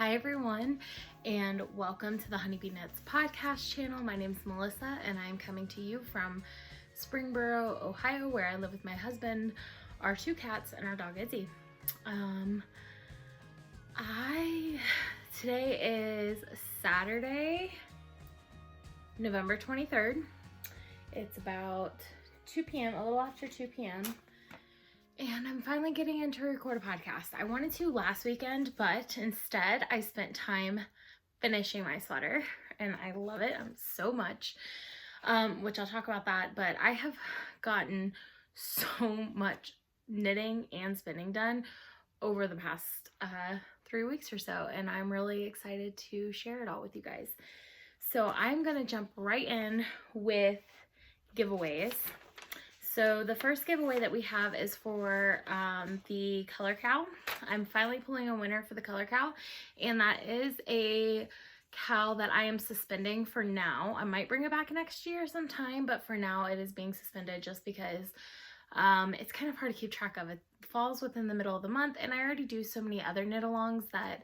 Hi everyone, and welcome to the Honeybee Knits podcast channel. My name is Melissa, and I'm coming to you from Springboro, Ohio, where I live with my husband, our 2 cats, and our dog Izzy. Today is Saturday, November 23rd. It's about 2 p.m., a little after 2 p.m. And I'm finally getting in to record a podcast. I wanted to last weekend, but instead I spent time finishing my sweater, and I love it so much, which I'll talk about that. But I have gotten so much knitting and spinning done over the past 3 weeks or so, and I'm really excited to share it all with you guys. So I'm gonna jump right in with giveaways. So the first giveaway that we have is for the Color Cow. I'm finally pulling a winner for the Color Cow, and that is a cow that I am suspending for now. I might bring it back next year sometime, but for now it is being suspended just because it's kind of hard to keep track of. It falls within the middle of the month, and I already do so many other knit-alongs that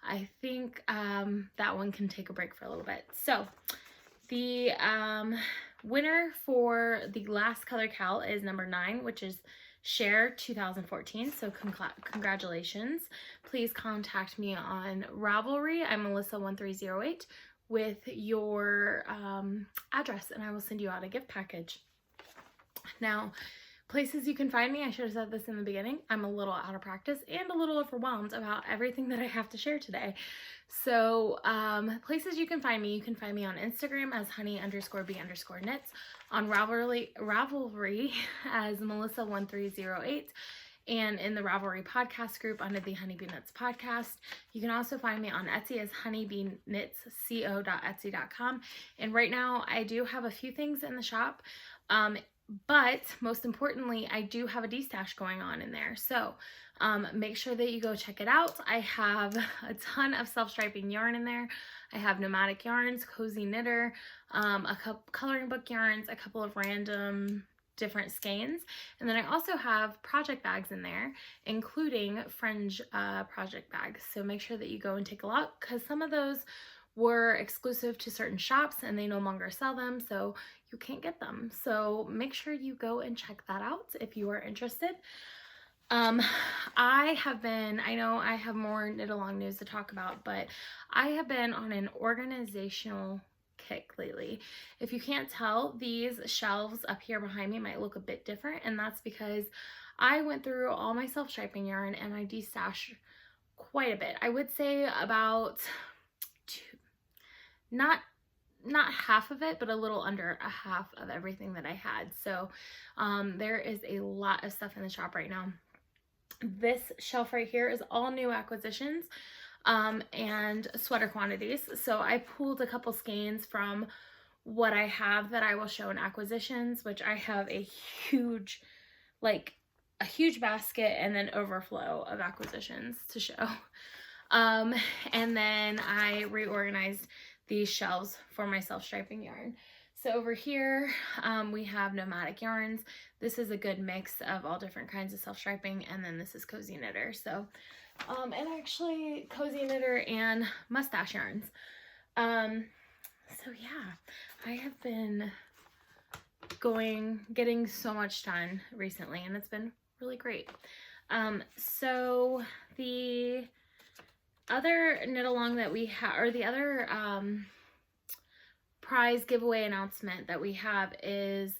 I think that one can take a break for a little bit. So the winner for the last Color Cow is number 9, which is Share 2014. So congratulations. Please contact me on Ravelry. I'm Melissa1308 with your address, and I will send you out a gift package. Now, places you can find me, I should have said this in the beginning. I'm a little out of practice and a little overwhelmed about everything that I have to share today. So places you can find me on Instagram as honey_bee_knits, on Ravelry as Melissa1308, and in the Revelry podcast group under the Honeybee Knits podcast. You can also find me on Etsy as honeybeenknitsco.etsy.com. And right now I do have a few things in the shop, but most importantly, I do have a de-stash going on in there. So make sure that you go check it out. I have a ton of self-striping yarn in there. I have nomadic yarns, cozy knitter, a couple coloring book yarns, a couple of random different skeins, and then I also have project bags in there, including fringe project bags. So make sure that you go and take a look, because some of those were exclusive to certain shops and they no longer sell them, so you can't get them. So make sure you go and check that out if you are interested. I know I have more knit along news to talk about, but I have been on an organizational kick lately. If you can't tell, these shelves up here behind me might look a bit different, and that's because I went through all my self-striping yarn and I de-stashed quite a bit. I would say about not half of it, but a little under a half of everything that I had. So there is a lot of stuff in the shop right now. This shelf right here is all new acquisitions and sweater quantities. So I pulled a couple skeins from what I have that I will show in acquisitions, which I have a huge basket and then overflow of acquisitions to show. And then I reorganized these shelves for my self-striping yarn. So over here we have nomadic yarns. This is a good mix of all different kinds of self-striping, and then this is cozy knitter. So and actually cozy knitter and mustache yarns. So yeah, I have been getting so much done recently, and it's been really great. So the other knit along that we have, or the other prize giveaway announcement that we have is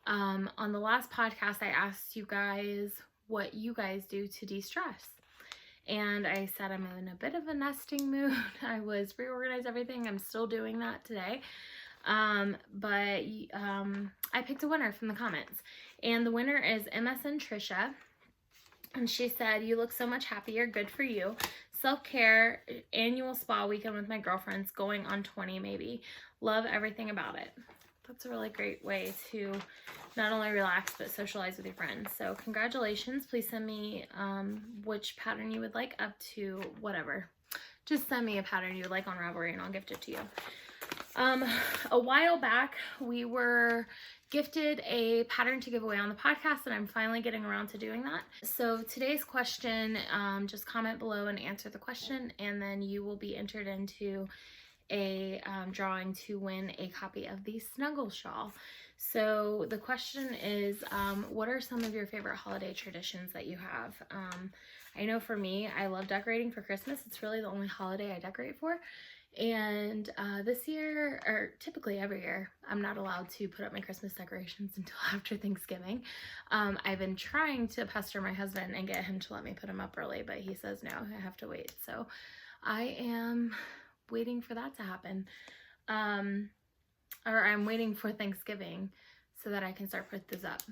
on the last podcast I asked you guys what you guys do to de-stress, and I said I'm in a bit of a nesting mood. I was reorganized everything. I'm still doing that today, but I picked a winner from the comments, and the winner is MSN Trisha, and she said, "You look so much happier. Good for you. Self-care, annual spa weekend with my girlfriends, going on 20 maybe. Love everything about it." That's a really great way to not only relax but socialize with your friends. So congratulations. Please send me which pattern you would like, up to whatever. Just send me a pattern you would like on Ravelry and I'll gift it to you. A while back we were gifted a pattern to give away on the podcast, and I'm finally getting around to doing that. So today's question, just comment below and answer the question, and then you will be entered into a drawing to win a copy of the Snuggle Shawl. So the question is, what are some of your favorite holiday traditions that you have? I know for me, I love decorating for Christmas. It's really the only holiday I decorate for. And this year, or typically every year, I'm not allowed to put up my Christmas decorations until after Thanksgiving. I've been trying to pester my husband and get him to let me put them up early, but he says no, I have to wait. So I am waiting for that to happen. Or I'm waiting for Thanksgiving so that I can start putting this up.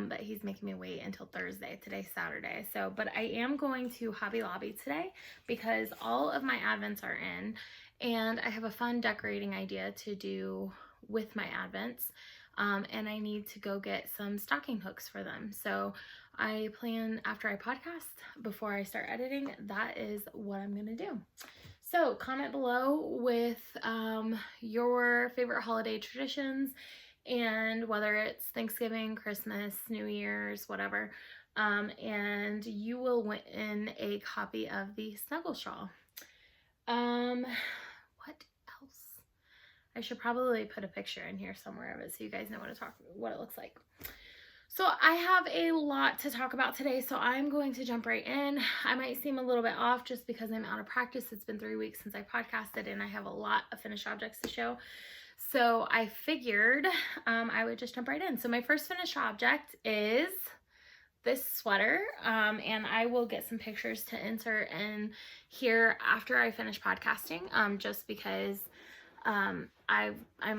But he's making me wait until Thursday. Today's Saturday. So, but I am going to Hobby Lobby today because all of my advents are in, and I have a fun decorating idea to do with my advents. And I need to go get some stocking hooks for them. So I plan, after I podcast, before I start editing, that is what I'm gonna do. So comment below with your favorite holiday traditions, and whether it's Thanksgiving, Christmas, New Year's, whatever, and you will win a copy of the Snuggle Shawl. What else? I should probably put a picture in here somewhere of it so you guys know what it looks like. So I have a lot to talk about today, so I'm going to jump right in. I might seem a little bit off just because I'm out of practice. It's been 3 weeks since I podcasted, and I have a lot of finished objects to show. So I figured I would just jump right in. So my first finished object is this sweater, and I will get some pictures to insert in here after I finish podcasting, just because I'm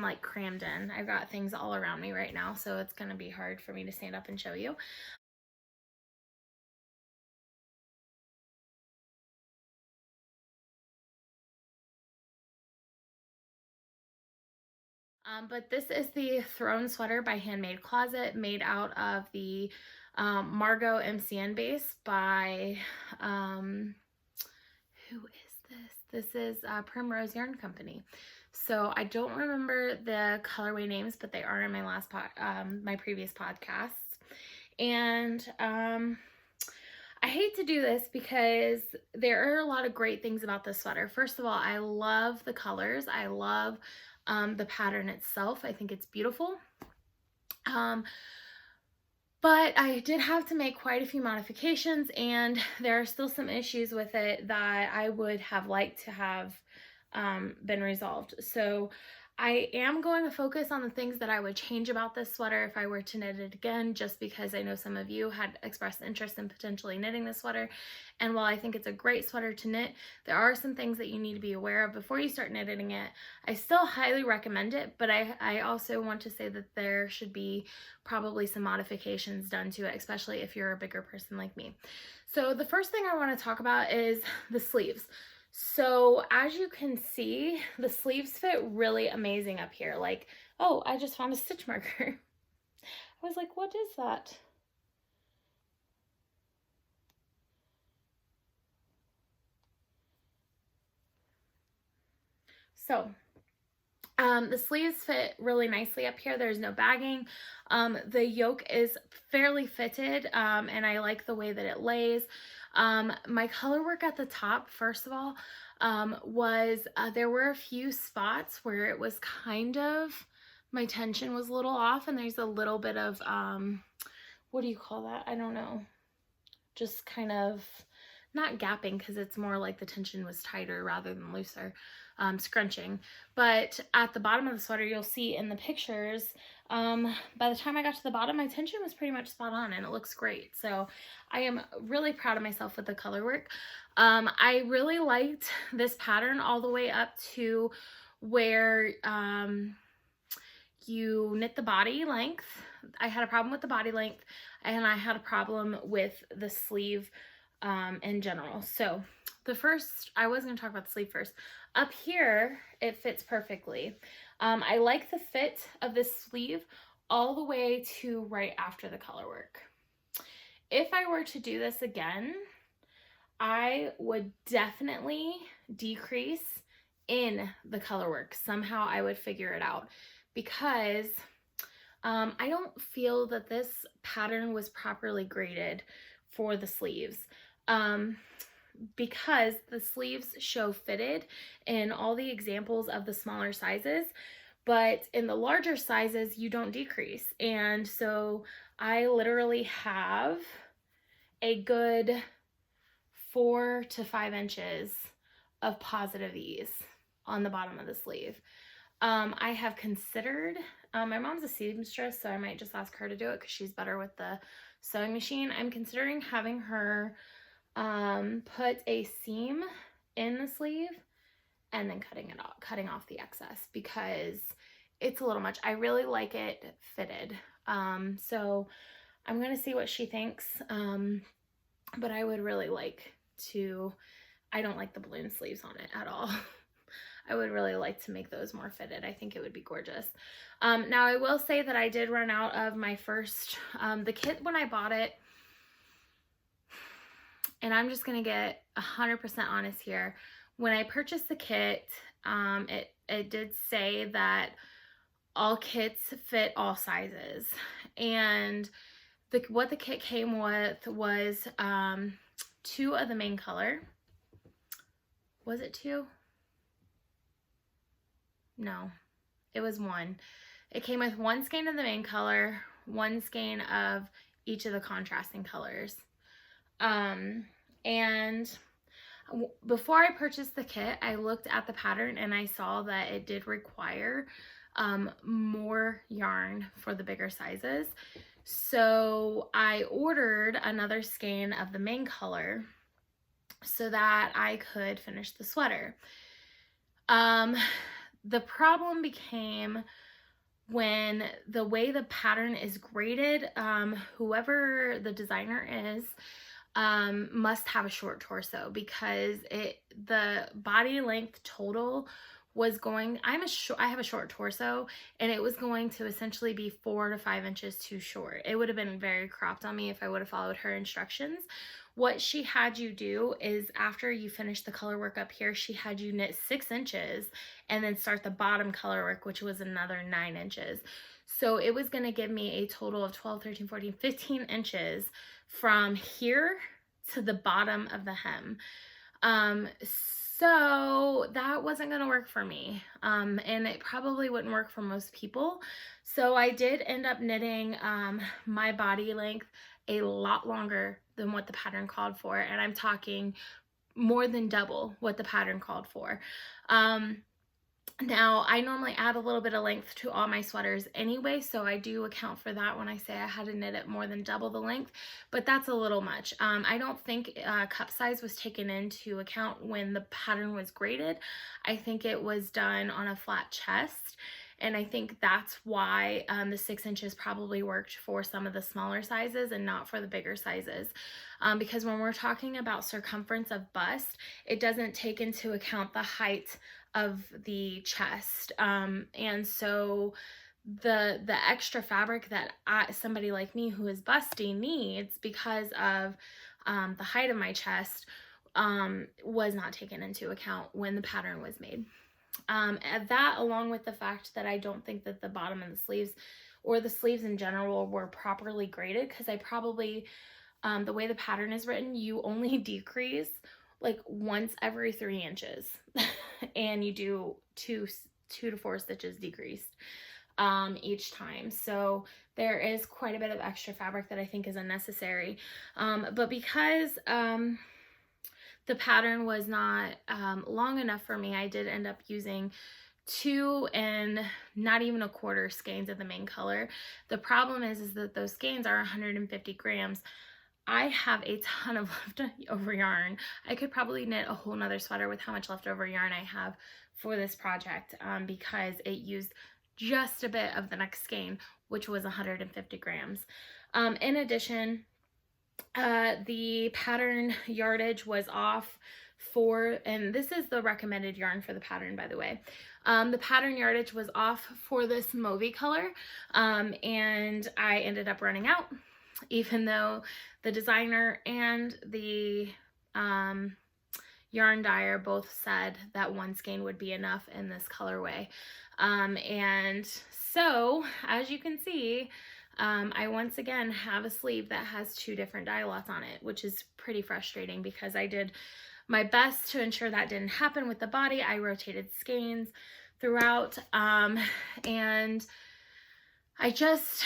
like crammed in. I've got things all around me right now, so it's going to be hard for me to stand up and show you. But this is the Throne Sweater by Handmade Closet, made out of the Margot MCN base by, who is this? This is Primrose Yarn Company. So I don't remember the colorway names, but they are in my last my previous podcasts. And I hate to do this because there are a lot of great things about this sweater. First of all, I love the colors. I love the pattern itself. I think it's beautiful. But I did have to make quite a few modifications, and there are still some issues with it that I would have liked to have been resolved. So I am going to focus on the things that I would change about this sweater if I were to knit it again, just because I know some of you had expressed interest in potentially knitting this sweater. And while I think it's a great sweater to knit, there are some things that you need to be aware of before you start knitting it. I still highly recommend it, but I also want to say that there should be probably some modifications done to it, especially if you're a bigger person like me. So the first thing I want to talk about is the sleeves. So as you can see, the sleeves fit really amazing up here. Like, oh, I just found a stitch marker. I was like, what is that? So the sleeves fit really nicely up here. There's no bagging. The yoke is fairly fitted, and I like the way that it lays. My color work at the top, first of all, was there were a few spots where it was kind of, my tension was a little off, and there's a little bit of, what do you call that? I don't know. Just kind of, not gapping, because it's more like the tension was tighter rather than looser, scrunching. But at the bottom of the sweater, you'll see in the pictures, by the time I got to the bottom, my tension was pretty much spot on, and it looks great. So I am really proud of myself with the color work. I really liked this pattern all the way up to where you knit the body length. I had a problem with the body length, and I had a problem with the sleeve in general. So the first, I was going to talk about the sleeve first. Up here, it fits perfectly. I like the fit of this sleeve all the way to right after the color work. If I were to do this again, I would definitely decrease in the color work. Somehow I would figure it out, because I don't feel that this pattern was properly graded for the sleeves. Because the sleeves show fitted in all the examples of the smaller sizes, but in the larger sizes you don't decrease. And so I literally have a good 4 to 5 inches of positive ease on the bottom of the sleeve. I have considered, my mom's a seamstress, so I might just ask her to do it because she's better with the sewing machine. I'm considering having her put a seam in the sleeve and then cutting off the excess, because it's a little much. I really like it fitted. So I'm gonna see what she thinks. But I would really like to, I don't like the balloon sleeves on it at all. I would really like to make those more fitted. I think it would be gorgeous. Now I will say that I did run out of my first, the kit when I bought it, and I'm just gonna get 100% honest here. When I purchased the kit, it did say that all kits fit all sizes, and what the kit came with was 2 of the main color. Was it 2? No, it was 1. It came with 1 skein of the main color, 1 skein of each of the contrasting colors. And before I purchased the kit, I looked at the pattern and I saw that it did require more yarn for the bigger sizes. So I ordered another skein of the main color so that I could finish the sweater. The problem became when the way the pattern is graded, whoever the designer is, must have a short torso, because the body length total was going, I have a short torso, and it was going to essentially be 4 to 5 inches too short. It would have been very cropped on me if I would have followed her instructions. What she had you do is, after you finish the color work up here, she had you knit 6 inches and then start the bottom color work, which was another 9 inches. So it was going to give me a total of 12, 13, 14, 15 inches from here to the bottom of the hem. So that wasn't going to work for me. And it probably wouldn't work for most people. So I did end up knitting my body length a lot longer than what the pattern called for. And I'm talking more than double what the pattern called for. Now, I normally add a little bit of length to all my sweaters anyway, so I do account for that when I say I had to knit it more than double the length, but that's a little much. I don't think cup size was taken into account when the pattern was graded. I think it was done on a flat chest, and I think that's why the 6 inches probably worked for some of the smaller sizes and not for the bigger sizes. Because when we're talking about circumference of bust, it doesn't take into account the height of the chest, and so the extra fabric that somebody like me who is busty needs because of the height of my chest was not taken into account when the pattern was made. And that, along with the fact that I don't think that the bottom and the sleeves, or the sleeves in general, were properly graded, because I probably, the way the pattern is written, you only decrease like once every 3 inches and you do two to 4 stitches decreased each time. So there is quite a bit of extra fabric that I think is unnecessary. But because the pattern was not long enough for me, I did end up using 2 and not even a quarter skeins of the main color. The problem is that those skeins are 150 grams. I have a ton of leftover yarn. I could probably knit a whole nother sweater with how much leftover yarn I have for this project, because it used just a bit of the next skein, which was 150 grams. In addition, the pattern yardage was off for, and this is the recommended yarn for the pattern, by the way. The pattern yardage was off for this mauvey color, and I ended up running out, even though the designer and the yarn dyer both said that one skein would be enough in this colorway. And so as you can see, I once again have a sleeve that has 2 different dye lots on it, which is pretty frustrating because I did my best to ensure that didn't happen with the body. I rotated skeins throughout, and I just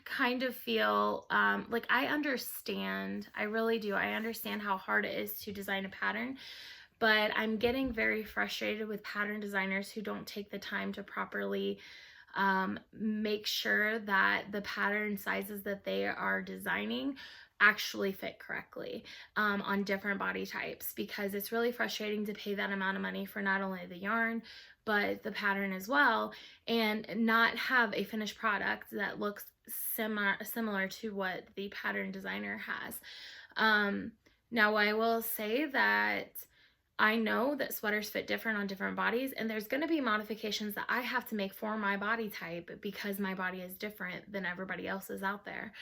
kind of feel like I understand, I really do. I understand how hard it is to design a pattern, but I'm getting very frustrated with pattern designers who don't take the time to properly make sure that the pattern sizes that they are designing actually fit correctly on different body types, because it's really frustrating to pay that amount of money for not only the yarn but the pattern as well, and not have a finished product that looks similar to what the pattern designer has. Now I will say that I know that sweaters fit different on different bodies, and there's going to be modifications that I have to make for my body type because my body is different than everybody else's out there.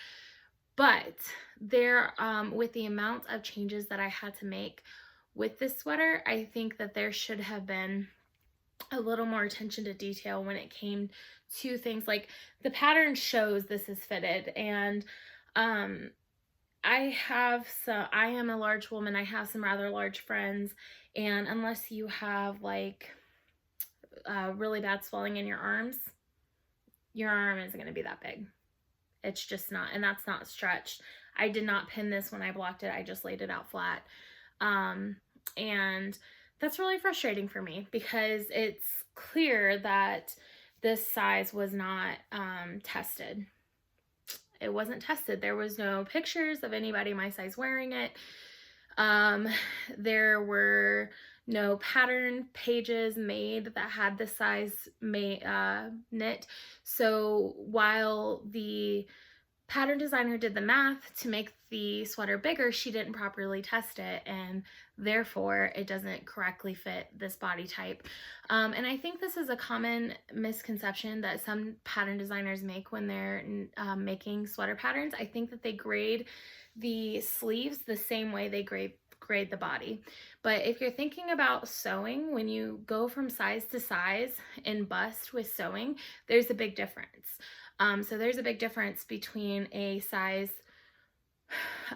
But there, with the amount of changes that I had to make with this sweater, I think that there should have been a little more attention to detail when it came to things like the pattern shows this is fitted, and I am a large woman. I have some rather large friends, and unless you have like really bad swelling in your arms, your arm isn't going to be that big. It's just not, and that's not stretched. I did not pin this when I blocked it. I just laid it out flat. And that's really frustrating for me because it's clear that this size was not tested. It wasn't tested. There was no pictures of anybody my size wearing it. There were no pattern pages made that had this size knit. So while the pattern designer did the math to make the sweater bigger, she didn't properly test it, and therefore it doesn't correctly fit this body type. And I think this is a common misconception that some pattern designers make when they're making sweater patterns. I think that they grade the sleeves the same way they grade the body. But if you're thinking about sewing, when you go from size to size in bust with sewing, there's a big difference. So there's a big difference between a size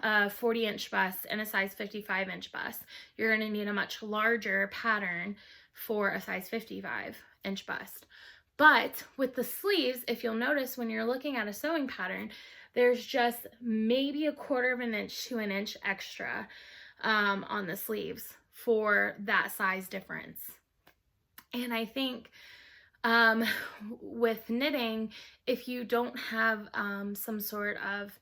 40-inch bust and a size 55-inch bust. You're going to need a much larger pattern for a size 55-inch bust. But with the sleeves, if you'll notice when you're looking at a sewing pattern, there's just maybe 1/4 of an inch to an inch extra on the sleeves for that size difference. And I think with knitting, if you don't have some sort of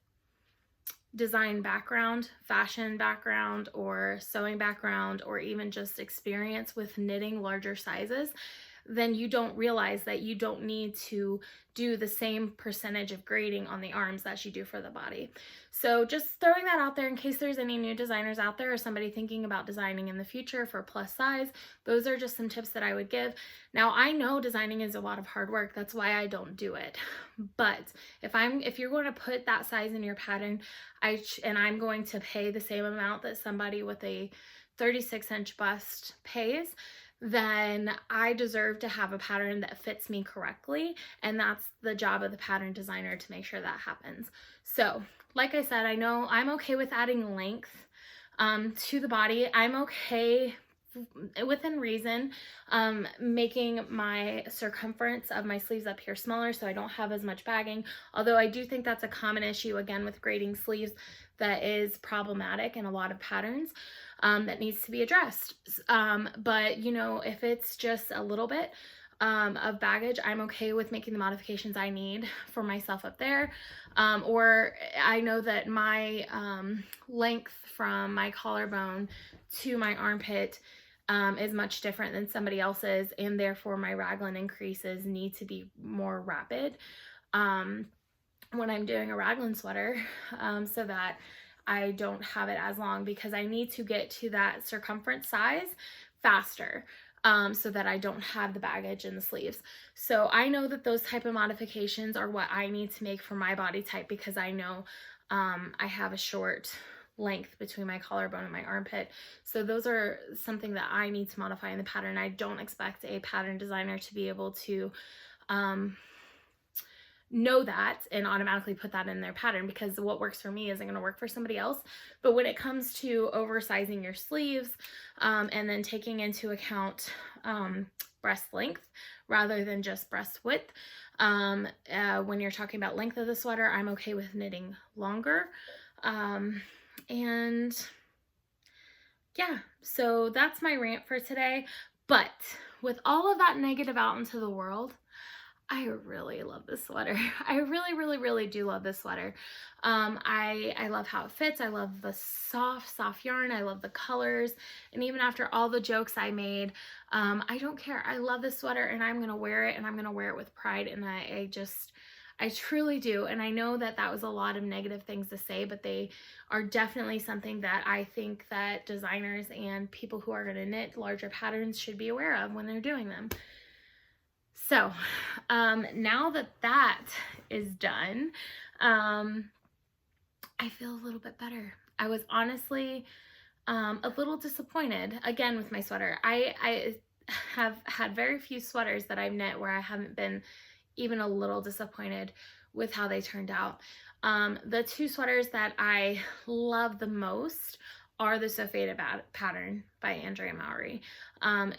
design background, fashion background, or sewing background, or even just experience with knitting larger sizes, then you don't realize that you don't need to do the same percentage of grading on the arms that you do for the body. So just throwing that out there in case there's any new designers out there or somebody thinking about designing in the future for plus size. Those are just some tips that I would give. Now I know designing is a lot of hard work. That's why I don't do it. But if you're going to put that size in your pattern, I'm going to pay the same amount that somebody with a 36-inch bust pays, then I deserve to have a pattern that fits me correctly, and that's the job of the pattern designer to make sure that happens. So like I said, I know I'm okay with adding length to the body. I'm okay within reason making my circumference of my sleeves up here smaller so I don't have as much bagging, although I do think that's a common issue again with grading sleeves that is problematic in a lot of patterns. That needs to be addressed. But you know, if it's just a little bit of baggage, I'm okay with making the modifications I need for myself up there. Or I know that my length from my collarbone to my armpit is much different than somebody else's, and therefore my raglan increases need to be more rapid when I'm doing a raglan sweater, so that I don't have it as long, because I need to get to that circumference size faster so that I don't have the baggage in the sleeves. So I know that those type of modifications are what I need to make for my body type, because I know I have a short length between my collarbone and my armpit. So those are something that I need to modify in the pattern. I don't expect a pattern designer to be able to know that and automatically put that in their pattern, because what works for me isn't going to work for somebody else. But when it comes to oversizing your sleeves and then taking into account breast length rather than just breast width, when you're talking about length of the sweater, I'm okay with knitting longer. And yeah, so that's my rant for today. But with all of that negative out into the world, I really love this sweater. I really do love this sweater. I love how it fits. I love the soft yarn. I love the colors. And even after all the jokes I made, I don't care. I love this sweater and I'm going to wear it, and I'm going to wear it with pride. And I truly do. And I know that that was a lot of negative things to say, but they are definitely something that I think that designers and people who are going to knit larger patterns should be aware of when they're doing them. So now that that is done, I feel a little bit better. I was honestly a little disappointed again with my sweater. I have had very few sweaters that I've knit where I haven't been even a little disappointed with how they turned out. The two sweaters that I love the most are the Sofada pattern by Andrea Mowry.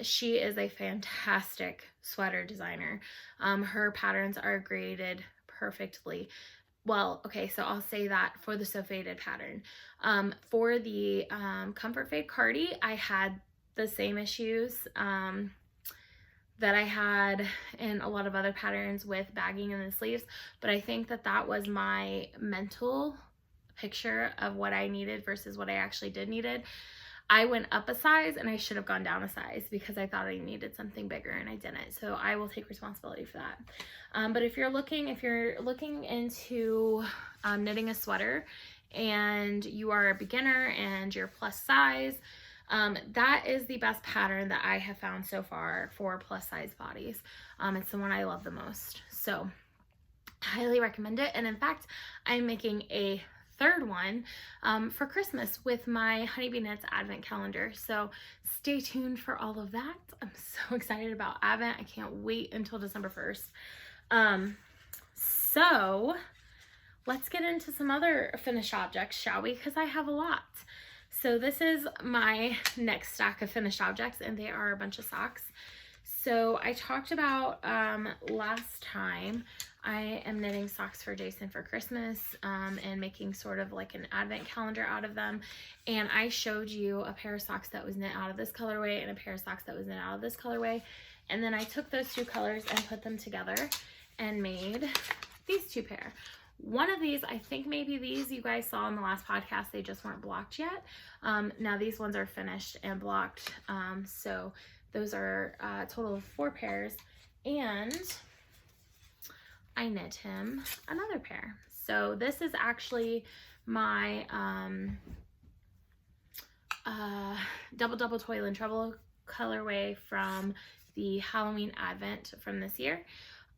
She is a fantastic sweater designer. Her patterns are graded perfectly. Well, okay, so I'll say that for the Sofada pattern. For the Comfort Fade Cardi, I had the same issues that I had in a lot of other patterns with bagging in the sleeves, but I think that that was my mental picture of what I needed versus what I actually did needed. I went up a size and I should have gone down a size because I thought I needed something bigger and I didn't. So I will take responsibility for that. But if you're looking into knitting a sweater and you are a beginner and you're plus size, that is the best pattern that I have found so far for plus size bodies. It's the one I love the most. So highly recommend it. And in fact, I'm making a third one for Christmas with my Honeybee Knits Advent calendar. So stay tuned for all of that. I'm so excited about Advent. I can't wait until December 1st. So let's get into some other finished objects, shall we? Because I have a lot. So this is my next stack of finished objects, and they are a bunch of socks. So I talked about last time, I am knitting socks for Jason for Christmas and making sort of like an advent calendar out of them. And I showed you a pair of socks that was knit out of this colorway and a pair of socks that was knit out of this colorway. And then I took those two colors and put them together and made these two pair. One of these, I think maybe these you guys saw in the last podcast, they just weren't blocked yet. Now these ones are finished and blocked. So those are a total of 4 pairs, and I knit him another pair. So this is actually my double toil and trouble colorway from the Halloween Advent from this year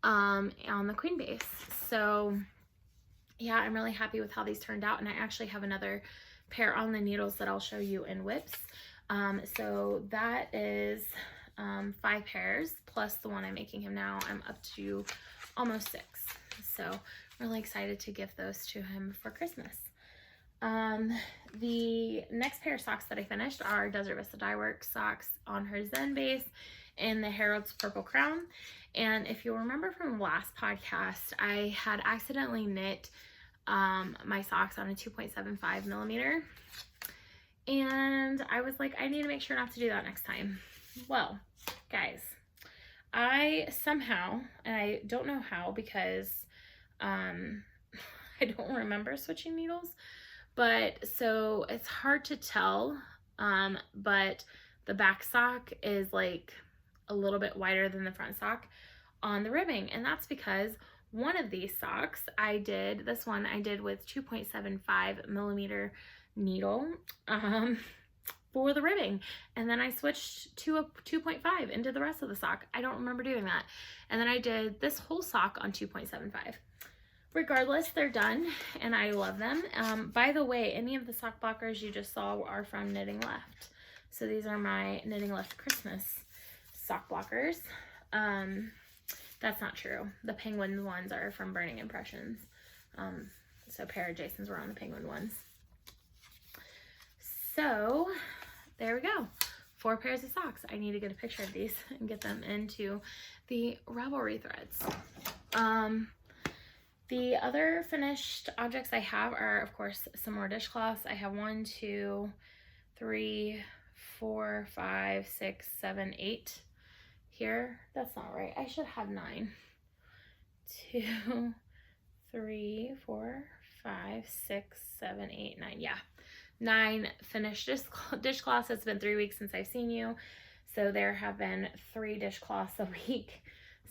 on the queen base. So yeah, I'm really happy with how these turned out, and I actually have another pair on the needles that I'll show you in whips. So that is 5 pairs plus the one I'm making him now. I'm up to almost 6. So really excited to give those to him for Christmas. The next pair of socks that I finished are Desert Vista Dye Works socks on her Zen base in the Harold's Purple Crown. And if you remember from last podcast, I had accidentally knit my socks on a 2.75 millimeter. And I was like, I need to make sure not to do that next time. Well, guys, I somehow, and I don't know how because I don't remember switching needles, but so it's hard to tell, but the back sock is like a little bit wider than the front sock on the ribbing, and that's because one of these socks I did with 2.75 millimeter needle for the ribbing, and then I switched to a 2.5 into the rest of the sock. I don't remember doing that. And then I did this whole sock on 2.75. regardless, they're done and I love them. By the way, any of the sock blockers you just saw are from Knitting Left. So these are my Knitting Left Christmas sock blockers. That's not true. The penguin ones are from Burning Impressions. So a pair of Jason's were on the penguin ones. So there we go. 4 pairs of socks. I need to get a picture of these and get them into the Revelry threads. The other finished objects I have are, of course, some more dishcloths. I have 1, 2, 3, 4, 5, 6, 7, 8 here. That's not right. I should have 9. 2, 3, 4, 5, 6, 7, 8, 9. Yeah. 9 finished dishcloths. It's been 3 weeks since I've seen you. So there have been 3 dishcloths a week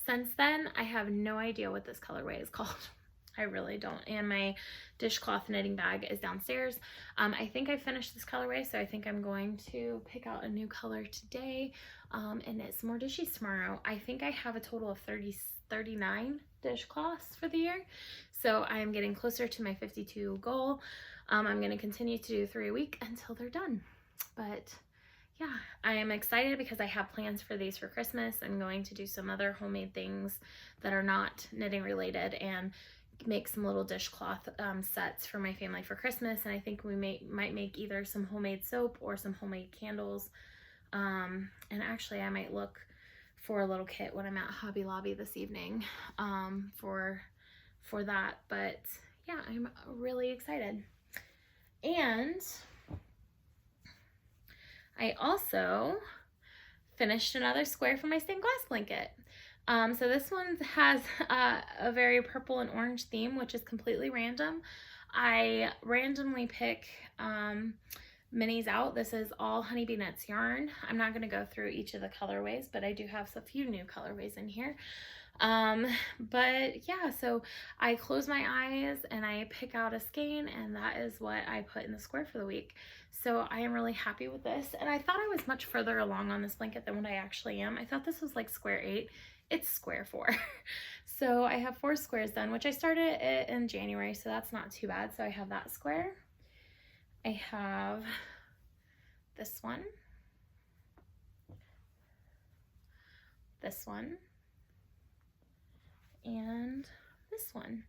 since then. I have no idea what this colorway is called. I really don't. And my dishcloth knitting bag is downstairs. I think I finished this colorway, so I think I'm going to pick out a new color today and knit some more dishes tomorrow. I think I have a total of 39 dishcloths for the year. So I'm getting closer to my 52 goal. I'm going to continue to do 3 a week until they're done. But yeah, I am excited because I have plans for these for Christmas. I'm going to do some other homemade things that are not knitting related and make some little dishcloth sets for my family for Christmas. And I think we might make either some homemade soap or some homemade candles. And actually I might look for a little kit when I'm at Hobby Lobby this evening for that. But yeah, I'm really excited. And I also finished another square for my stained glass blanket. So this one has a very purple and orange theme, which is completely random. I randomly pick minis out. This is all Honeybee Knits yarn. I'm not going to go through each of the colorways, but I do have a few new colorways in here. But yeah, so I close my eyes and I pick out a skein, and that is what I put in the square for the week. So I am really happy with this, and I thought I was much further along on this blanket than what I actually am. I thought this was like square 8. It's square 4. So I have 4 squares done, which I started it in January, so that's not too bad. So I have that square. I have this one, and this one.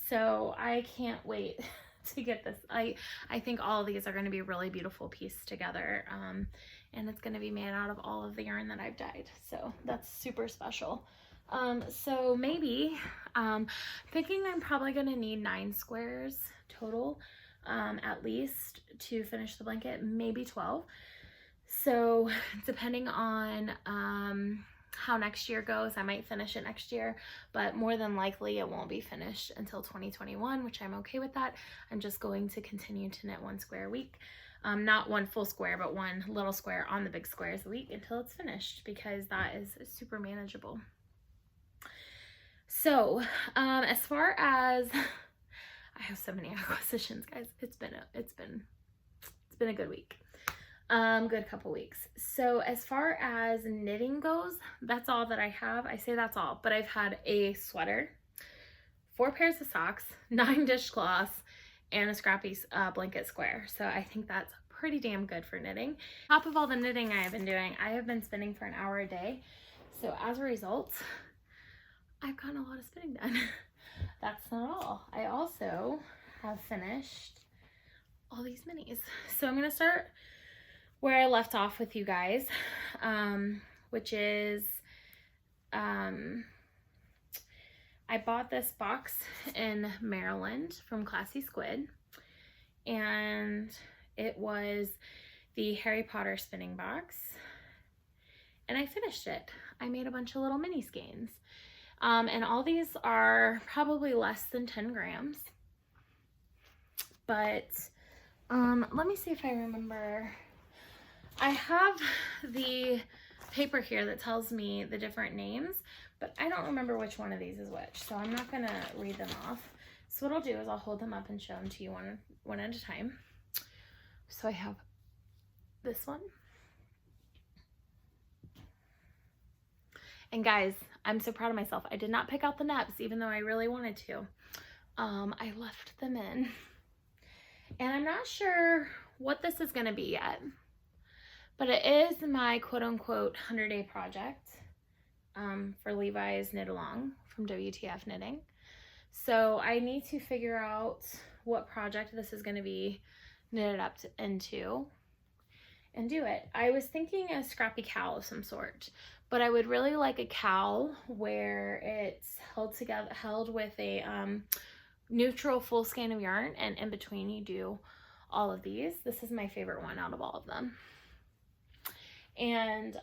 So I can't wait to get this. I think all of these are going to be really beautiful pieced together, and it's going to be made out of all of the yarn that I've dyed, so that's super special. So maybe thinking I'm probably going to need 9 squares total at least to finish the blanket, maybe 12. So depending on how next year goes, I might finish it next year, but more than likely it won't be finished until 2021, which I'm okay with that. I'm just going to continue to knit 1 square a week. Not 1 full square, but 1 little square on the big squares a week until it's finished, because that is super manageable. So as far as I have so many acquisitions, guys, it's been a good week. Good couple weeks. So as far as knitting goes, that's all that I have. I say that's all, but I've had a sweater, 4 pairs of socks, 9 dishcloths, and a scrappy blanket square. So I think that's pretty damn good for knitting. On top of all the knitting I have been doing, I have been spinning for an hour a day. So as a result, I've gotten a lot of spinning done. That's not all. I also have finished all these minis. So I'm going to start where I left off with you guys, which is I bought this box in Maryland from Classy Squid, and it was the Harry Potter spinning box, and I finished it. I made a bunch of little mini skeins, and all these are probably less than 10 grams, but let me see if I remember. I have the paper here that tells me the different names, but I don't remember which one of these is which, so I'm not going to read them off. So what I'll do is I'll hold them up and show them to you one at a time. So I have this one. And guys, I'm so proud of myself. I did not pick out the neps, even though I really wanted to. I left them in. And I'm not sure what this is gonna be yet, but it is my quote-unquote 100-day project for Levi's Knit Along from WTF Knitting. So I need to figure out what project this is gonna be knitted up into and do it. I was thinking a scrappy cowl of some sort, but I would really like a cowl where it's held with a neutral full skein of yarn, and in between you do all of these. This is my favorite one out of all of them. And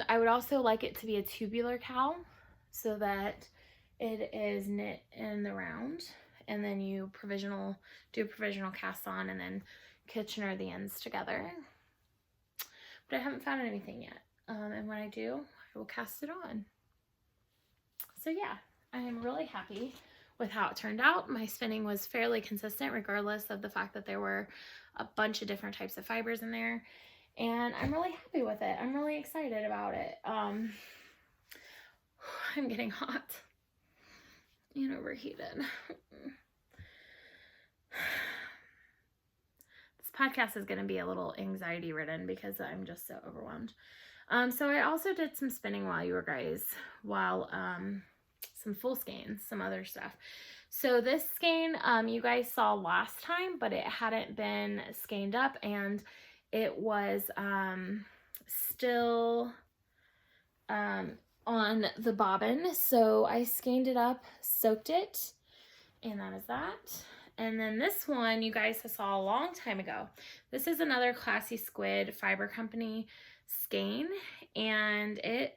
I would also like it to be a tubular cowl so that it is knit in the round, and then you do a provisional cast on and then Kitchener the ends together. But I haven't found anything yet. And when I do, I will cast it on. So yeah, I am really happy with how it turned out. My spinning was fairly consistent regardless of the fact that there were a bunch of different types of fibers in there. And I'm really happy with it. I'm really excited about it. I'm getting hot and overheated. This podcast is going to be a little anxiety ridden because I'm just so overwhelmed. So I also did some spinning while some full skeins, some other stuff. So this skein you guys saw last time, but it hadn't been skeined up and it was still on the bobbin. So I skeined it up, soaked it, and that is that. And then this one you guys saw a long time ago. This is another Classy Squid Fiber Company skein, and it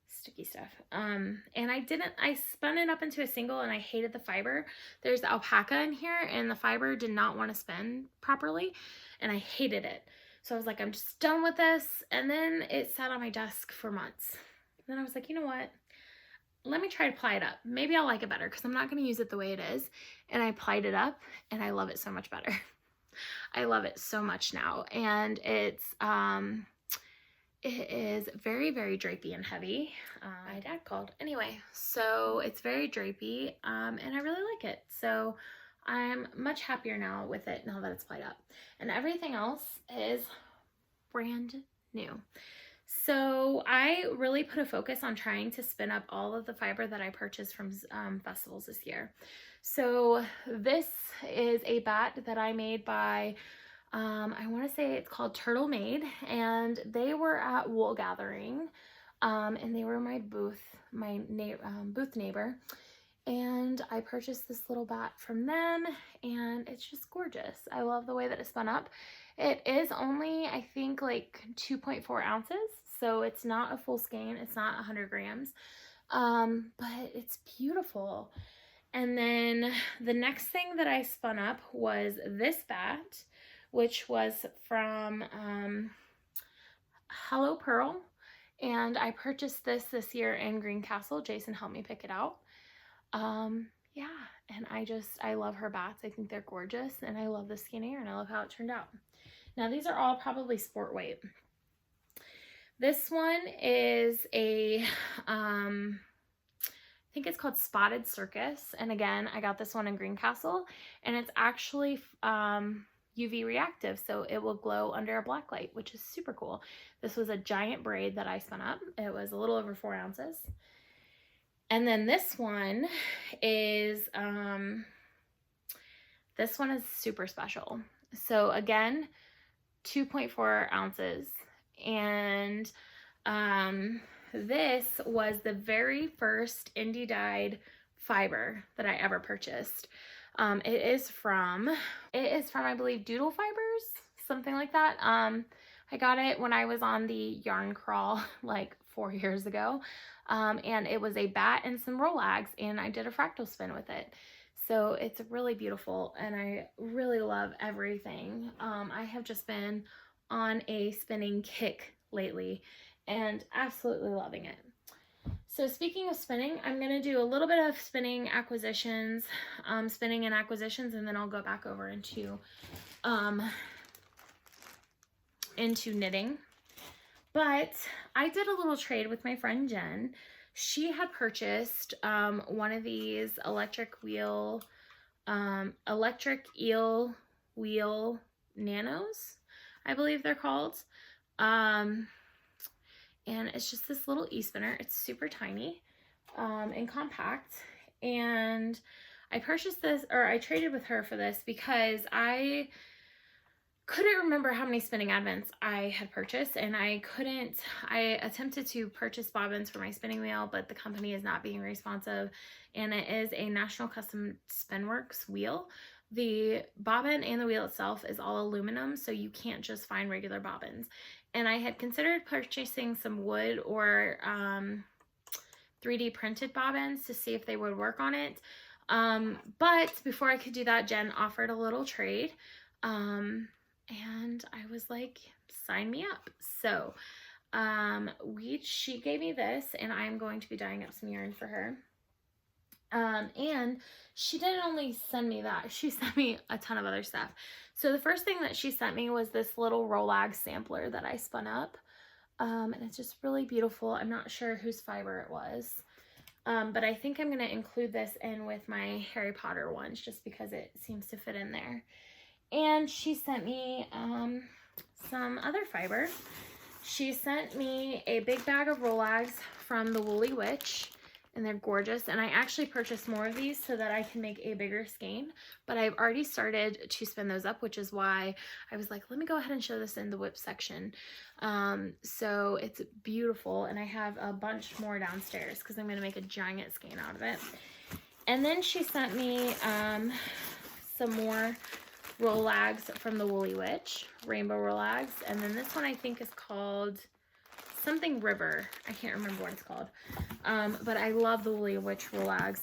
sticky stuff. And I spun it up into a single and I hated the fiber. There's alpaca in here and the fiber did not want to spin properly and I hated it. So I was like, I'm just done with this. And then it sat on my desk for months. And then I was like, you know what? Let me try to ply it up. Maybe I'll like it better because I'm not going to use it the way it is. And I plied it up and I love it so much better. I love it so much now. And it is very, very drapey and heavy. My dad called. Anyway, so it's very drapey and I really like it. So I'm much happier now with it now that it's plied up. And everything else is brand new. So I really put a focus on trying to spin up all of the fiber that I purchased from festivals this year. So this is a bat that I made by, I want to say it's called Turtle Made, and they were at Wool Gathering, and they were my booth neighbor, and I purchased this little bat from them, and it's just gorgeous. I love the way that it spun up. It is only, I think, like 2.4 ounces. So it's not a full skein, it's not 100 grams, but it's beautiful. And then the next thing that I spun up was this bat, which was from Hello Pearl, and I purchased this year in Greencastle. Jason helped me pick it out. Yeah, and I love her bats. I think they're gorgeous, and I love the skein and I love how it turned out. Now these are all probably sport weight. This one is a, I think it's called Spotted Circus. And again, I got this one in Greencastle, and it's actually UV reactive. So it will glow under a black light, which is super cool. This was a giant braid that I spun up. It was a little over 4 ounces. And then this one is super special. So again, 2.4 ounces. And this was the very first indie dyed fiber that I ever purchased. It is from, I believe, Doodle Fibers, something like that. I got it when I was on the yarn crawl like 4 years ago. And it was a bat and some Rolags, and I did a fractal spin with it. So it's really beautiful, and I really love everything. I have just been on a spinning kick lately and absolutely loving it. So speaking of spinning, I'm going to do a little bit of spinning and acquisitions, and then I'll go back over into knitting. But I did a little trade with my friend Jen. She had purchased one of these electric eel wheel nanos, I believe they're called. And it's just this little e-spinner. It's super tiny and compact. And I purchased this, or I traded with her for this because I couldn't remember how many spinning advents I had purchased, and I attempted to purchase bobbins for my spinning wheel, but the company is not being responsive, and it is a National Custom Spinworks wheel. The bobbin and the wheel itself is all aluminum, so you can't just find regular bobbins. And I had considered purchasing some wood or 3D printed bobbins to see if they would work on it. But before I could do that, Jen offered a little trade. And I was like, sign me up. So she gave me this, and I'm going to be dyeing up some yarn for her. And she didn't only send me that, she sent me a ton of other stuff. So the first thing that she sent me was this little Rolag sampler that I spun up. And it's just really beautiful. I'm not sure whose fiber it was. But I think I'm going to include this in with my Harry Potter ones just because it seems to fit in there. And she sent me some other fiber. She sent me a big bag of Rolags from the Woolly Witch, and they're gorgeous. And I actually purchased more of these so that I can make a bigger skein, but I've already started to spin those up, which is why I was like, let me go ahead and show this in the whip section. So it's beautiful, and I have a bunch more downstairs because I'm going to make a giant skein out of it. And then she sent me some more Rolags from the Woolly Witch, rainbow Rolags, and then this one I think is called something River. I can't remember what it's called. But I love the Woolly Witch Rolags.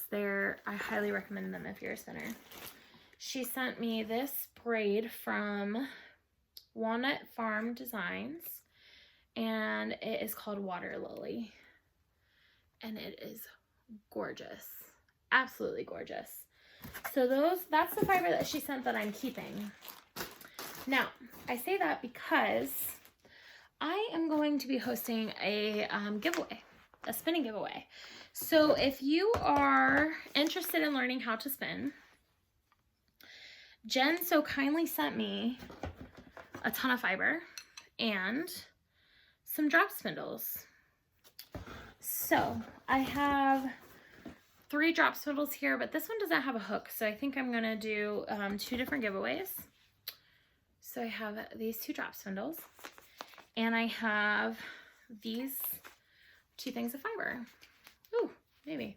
I highly recommend them if you're a spinner. She sent me this braid from Walnut Farm Designs, and it is called Water Lily, and it is gorgeous, absolutely gorgeous. So that's the fiber that she sent that I'm keeping. Now, I say that because I am going to be hosting a giveaway, a spinning giveaway. So if you are interested in learning how to spin, Jen so kindly sent me a ton of fiber and some drop spindles. So I have 3 drop spindles here, but this one doesn't have a hook, so I think I'm gonna do 2 different giveaways. So I have these 2 drop spindles, and I have these 2 things of fiber. Ooh, maybe.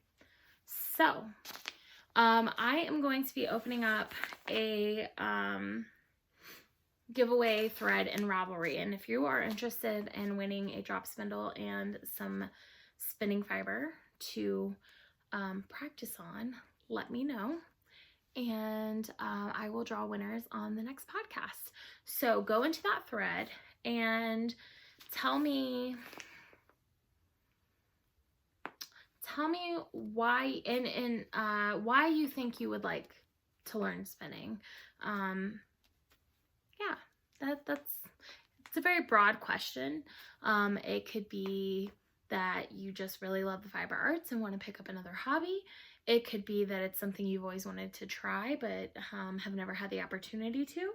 So I am going to be opening up a giveaway thread in Ravelry, and if you are interested in winning a drop spindle and some spinning fiber to practice on, let me know, and I will draw winners on the next podcast. So go into that thread and tell me why why you think you would like to learn spinning. Yeah, it's a very broad question. It could be that you just really love the fiber arts and want to pick up another hobby. It could be that it's something you've always wanted to try but have never had the opportunity to.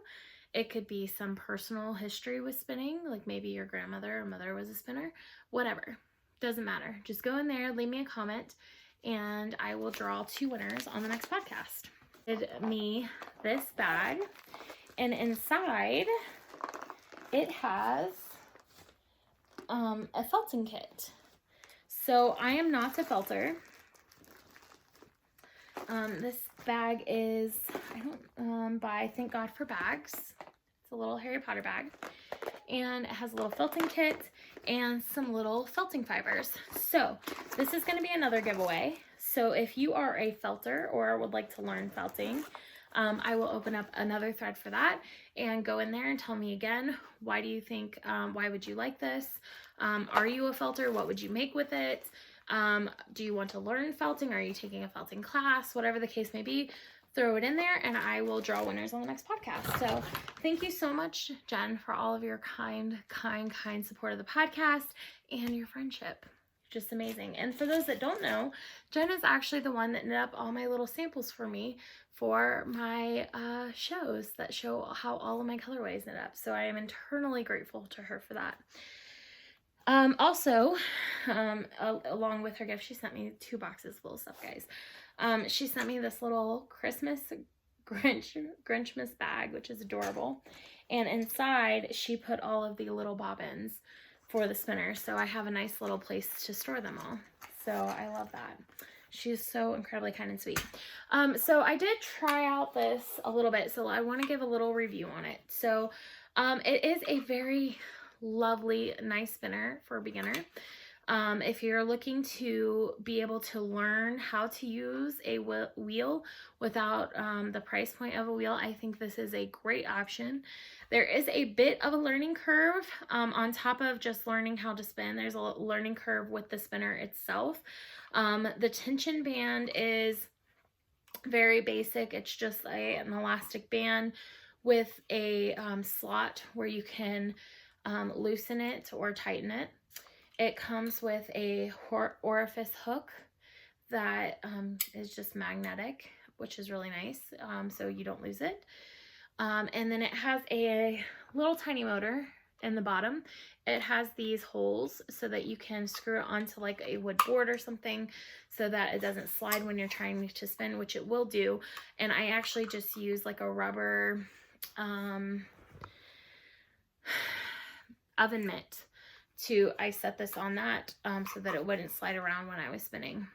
It could be some personal history with spinning, like maybe your grandmother or mother was a spinner. Whatever, doesn't matter. Just go in there, leave me a comment, and I will draw 2 winners on the next podcast. Did me this bag, and inside it has a felting kit. So I am not the felter. This bag is, by Thank God for Bags. It's a little Harry Potter bag. And it has a little felting kit and some little felting fibers. So this is going to be another giveaway. So if you are a felter or would like to learn felting, I will open up another thread for that and go in there and tell me again, why do you think, why would you like this? Are you a felter? What would you make with it? Do you want to learn felting? Are you taking a felting class? Whatever the case may be, throw it in there, and I will draw winners on the next podcast. So thank you so much, Jen, for all of your kind support of the podcast and your friendship. Just amazing. And for those that don't know, Jen is actually the one that knit up all my little samples for me for my shows that show how all of my colorways knit up. So I am eternally grateful to her for that. Also, along with her gift, she sent me 2 boxes full of stuff, guys. She sent me this little Christmas Grinchmas bag, which is adorable. And inside, she put all of the little bobbins for the spinner. So I have a nice little place to store them all. So I love that. She's so incredibly kind and sweet. So I did try out this a little bit. So I want to give a little review on it. So it is a very lovely, nice spinner for a beginner. If you're looking to be able to learn how to use a wheel without the price point of a wheel, I think this is a great option. There is a bit of a learning curve on top of just learning how to spin. There's a learning curve with the spinner itself. The tension band is very basic. It's just an elastic band with a slot where you can loosen it or tighten it. It comes with a orifice hook that is just magnetic, which is really nice, so you don't lose it. And then it has a little tiny motor in the bottom. It has these holes so that you can screw it onto like a wood board or something so that it doesn't slide when you're trying to spin, which it will do. And I actually just use like a rubber oven mitt I set this on that so that it wouldn't slide around when I was spinning.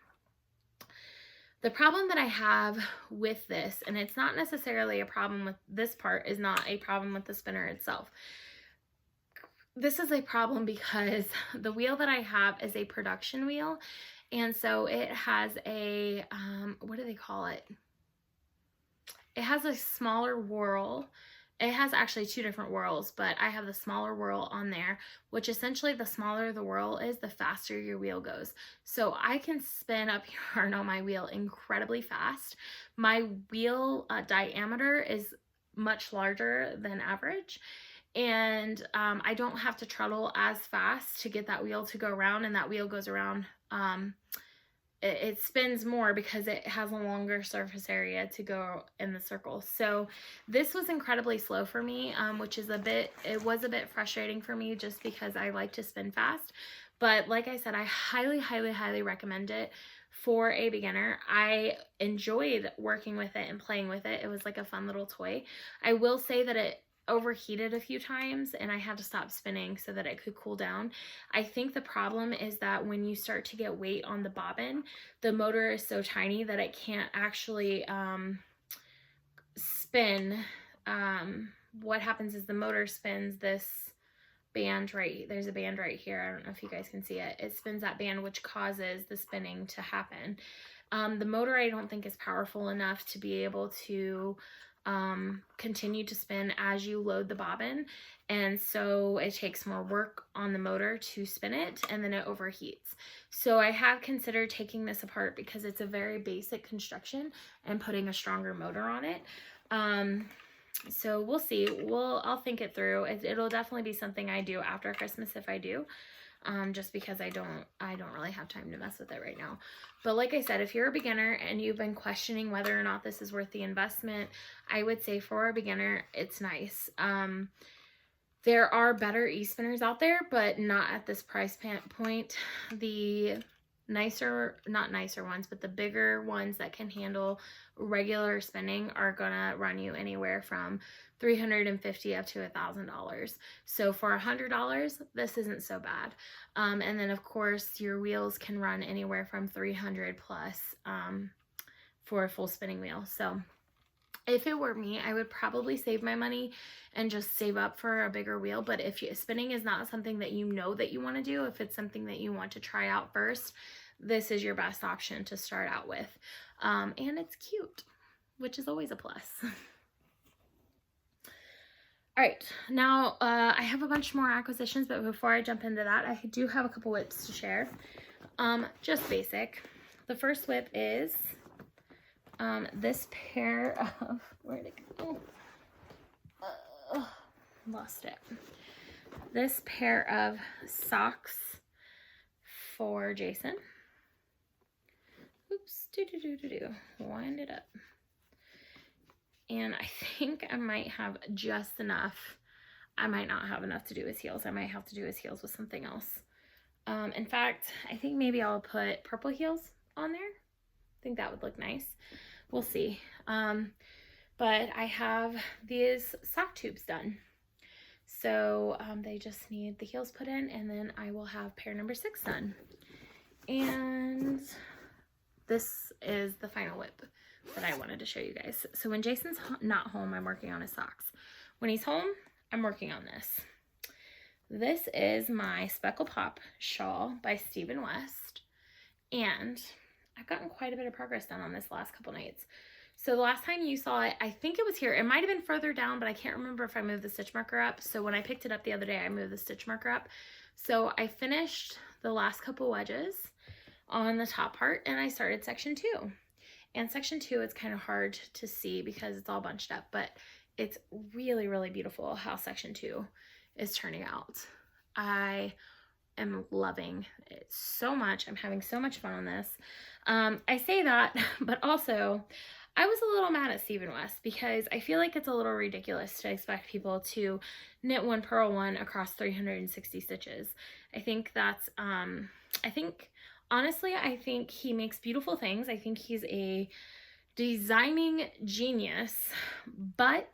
The problem that I have with this, and it's not necessarily a problem with this part, is not a problem with the spinner itself. This is a problem because the wheel that I have is a production wheel, and so it has a, what do they call it? It has a smaller whorl. It has actually 2 different whorls, but I have the smaller whorl on there, which essentially the smaller the whorl is, the faster your wheel goes. So I can spin up yarn on my wheel incredibly fast. My wheel diameter is much larger than average, and I don't have to treadle as fast to get that wheel to go around, and that wheel goes around it spins more because it has a longer surface area to go in the circle. So this was incredibly slow for me, which is it was a bit frustrating for me just because I like to spin fast. But like I said, I highly recommend it for a beginner. I enjoyed working with it and playing with it. It was like a fun little toy. I will say that it overheated a few times and I had to stop spinning so that it could cool down. I think the problem is that when you start to get weight on the bobbin, the motor is so tiny that it can't actually spin. What happens is the motor spins this band there's a band right here. I don't know if you guys can see it. It spins that band, which causes the spinning to happen. The motor I don't think is powerful enough to be able to continue to spin as you load the bobbin, and so it takes more work on the motor to spin it, and then it overheats. So I have considered taking this apart because it's a very basic construction and putting a stronger motor on it. So we'll see. I'll think it through. It'll definitely be something I do after Christmas if I do. Just because I don't really have time to mess with it right now. But like I said, if you're a beginner and you've been questioning whether or not this is worth the investment, I would say for a beginner, it's nice. There are better e-spinners out there, but not at this price point. The not nicer ones, but the bigger ones that can handle regular spinning are gonna run you anywhere from $350 up to $1,000. So for $100, this isn't so bad. And then of course your wheels can run anywhere from $300 plus for a full spinning wheel. So if it were me, I would probably save my money and just save up for a bigger wheel. But if spinning is not something that you know that you want to do, if it's something that you want to try out first, this is your best option to start out with. And it's cute, which is always a plus. All right, now I have a bunch more acquisitions, but before I jump into that, I do have a couple whips to share. Just basic. The first whip is This pair of, where'd it go? Lost it. This pair of socks for Jason. Oops, wind it up. And I think I might have just enough. I might not have enough to do his heels. I might have to do his heels with something else. In fact, I think maybe I'll put purple heels on there. I think that would look nice. We'll see. But I have these sock tubes done. So they just need the heels put in, and then I will have pair number 6 done. And this is the final whip that I wanted to show you guys. So when Jason's not home, I'm working on his socks. When he's home, I'm working on this. This is my Speckle Pop shawl by Stephen West. And I've gotten quite a bit of progress done on this last couple nights. So the last time you saw it, I think it was here. It might have been further down, but I can't remember if I moved the stitch marker up. So when I picked it up the other day, I moved the stitch marker up. So I finished the last couple wedges on the top part, and I started section 2. And section 2, it's kind of hard to see because it's all bunched up, but it's really, really beautiful how section 2 is turning out. I am loving it so much. I'm having so much fun on this. I say that, but also I was a little mad at Stephen West because I feel like it's a little ridiculous to expect people to knit one, purl one across 360 stitches. I think that's, honestly, I think he makes beautiful things. I think he's a designing genius, but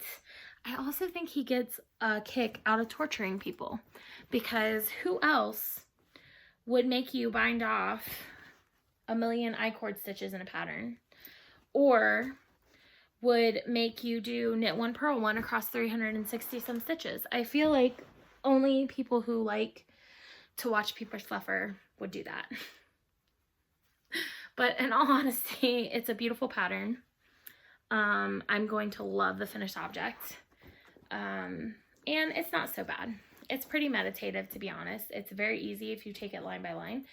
I also think he gets a kick out of torturing people, because who else would make you bind off a million I-cord stitches in a pattern, or would make you do knit one, purl one across 360 some stitches? I feel like only people who like to watch people suffer would do that. But in all honesty, it's a beautiful pattern. I'm going to love the finished object. And it's not so bad. It's pretty meditative, to be honest. It's very easy if you take it line by line.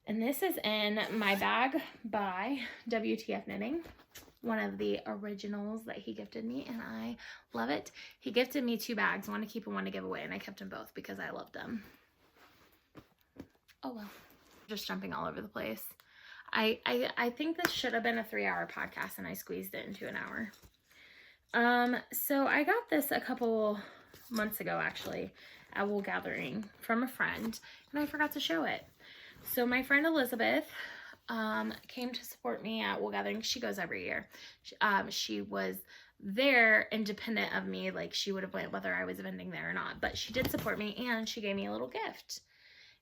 And this is in my bag by WTF Knitting, one of the originals that he gifted me, and I love it. He gifted me 2 bags, one to keep and one to give away, and I kept them both because I loved them. Oh well, just jumping all over the place. I think this should have been a 3-hour podcast, and I squeezed it into an hour. So I got this a couple months ago, actually, at Wool Gathering from a friend, and I forgot to show it. So my friend Elizabeth came to support me at Wool Gathering. She goes every year. She was there independent of me, like she would have went whether I was vending there or not, but she did support me, and she gave me a little gift,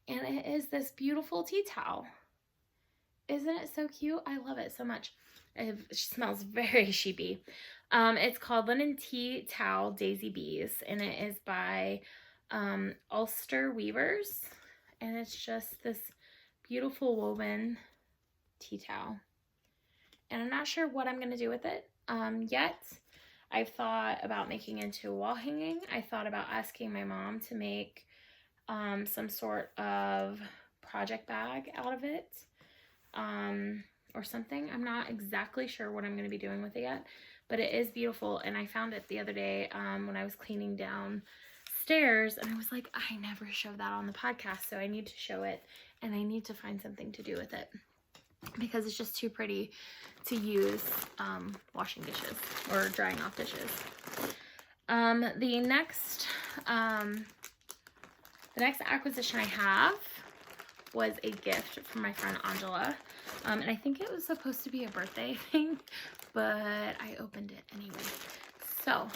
and it is this beautiful tea towel. Isn't it so cute? I love it so much. It smells very sheepy. It's called Linen Tea Towel Daisy Bees, and it is by Ulster Weavers, and it's just this beautiful woven tea towel. And I'm not sure what I'm going to do with it yet. I've thought about making it into a wall hanging. I thought about asking my mom to make some sort of project bag out of it. Or something. I'm not exactly sure what I'm going to be doing with it yet, but it is beautiful, and I found it the other day when I was cleaning downstairs, and I was like, I never showed that on the podcast, so I need to show it, and I need to find something to do with it because it's just too pretty to use washing dishes or drying off dishes. The next acquisition I have was a gift from my friend Angela. And I think it was supposed to be a birthday thing, but I opened it anyway. So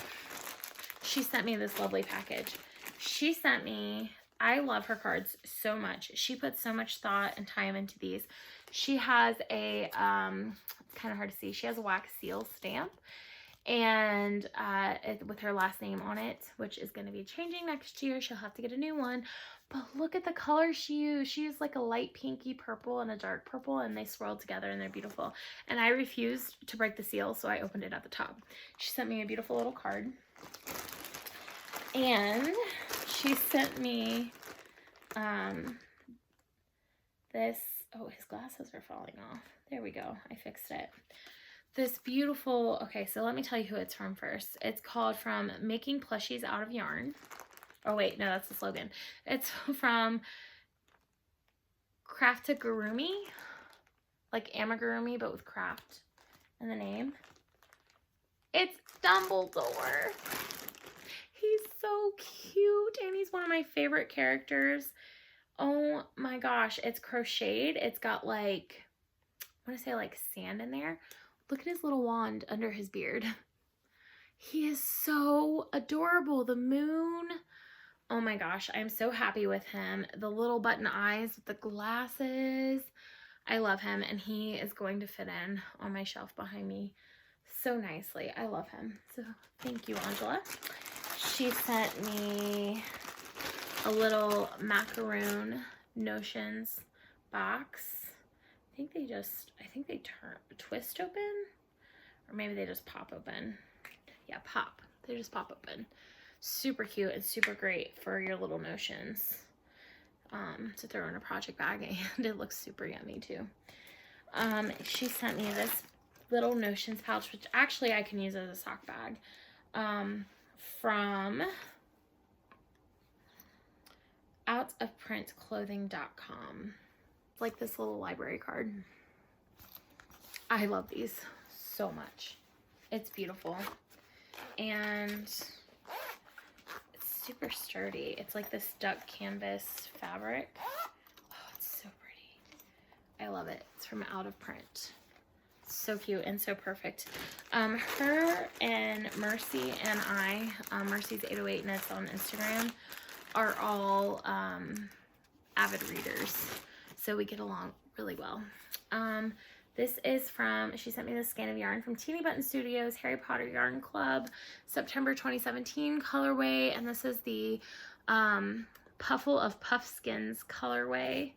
she sent me this lovely package. She sent me, I love her cards so much. She puts so much thought and time into these. She has a, it's kind of hard to see. She has a wax seal stamp, and with her last name on it, which is going to be changing next year. She'll have to get a new one. But look at the colors she used. She used like a light pinky purple and a dark purple, and they swirled together, and they're beautiful. And I refused to break the seal, so I opened it at the top. She sent me a beautiful little card. And she sent me this. Oh, his glasses are falling off. There we go. I fixed it. this beautiful, okay, so let me tell you who it's from first. It's called From Making Plushies Out of Yarn. Oh wait, no, that's the slogan. It's from Craftagurumi, like amigurumi, but with craft in the name. It's Dumbledore. He's so cute, and he's one of my favorite characters. Oh my gosh, it's crocheted. It's got like, I want to say like sand in there. Look at his little wand under his beard. He is so adorable. The moon. Oh my gosh, I'm so happy with him. The little button eyes with the glasses. I love him, and he is going to fit in on my shelf behind me so nicely. I love him. So thank you, Angela. She sent me a little macaroon notions box. I think they twist open, or maybe they just pop open. Yeah, pop. They just pop open. Super cute and super great for your little notions to throw in a project bag, and it looks super yummy too. She sent me this little notions pouch, which actually I can use as a sock bag, from outofprintclothing.com. It's like this little library card. I love these so much. It's beautiful, and super sturdy. It's like this duck canvas fabric. Oh, it's so pretty. I love it. It's from Out of Print. So cute and so perfect. Her and Mercy and I, Mercy's 808 Knits on Instagram, are all avid readers, so we get along really well. This is from, she sent me this skein of yarn from Teeny Button Studios, Harry Potter Yarn Club, September 2017 colorway, and this is the Puffle of Puffskins colorway.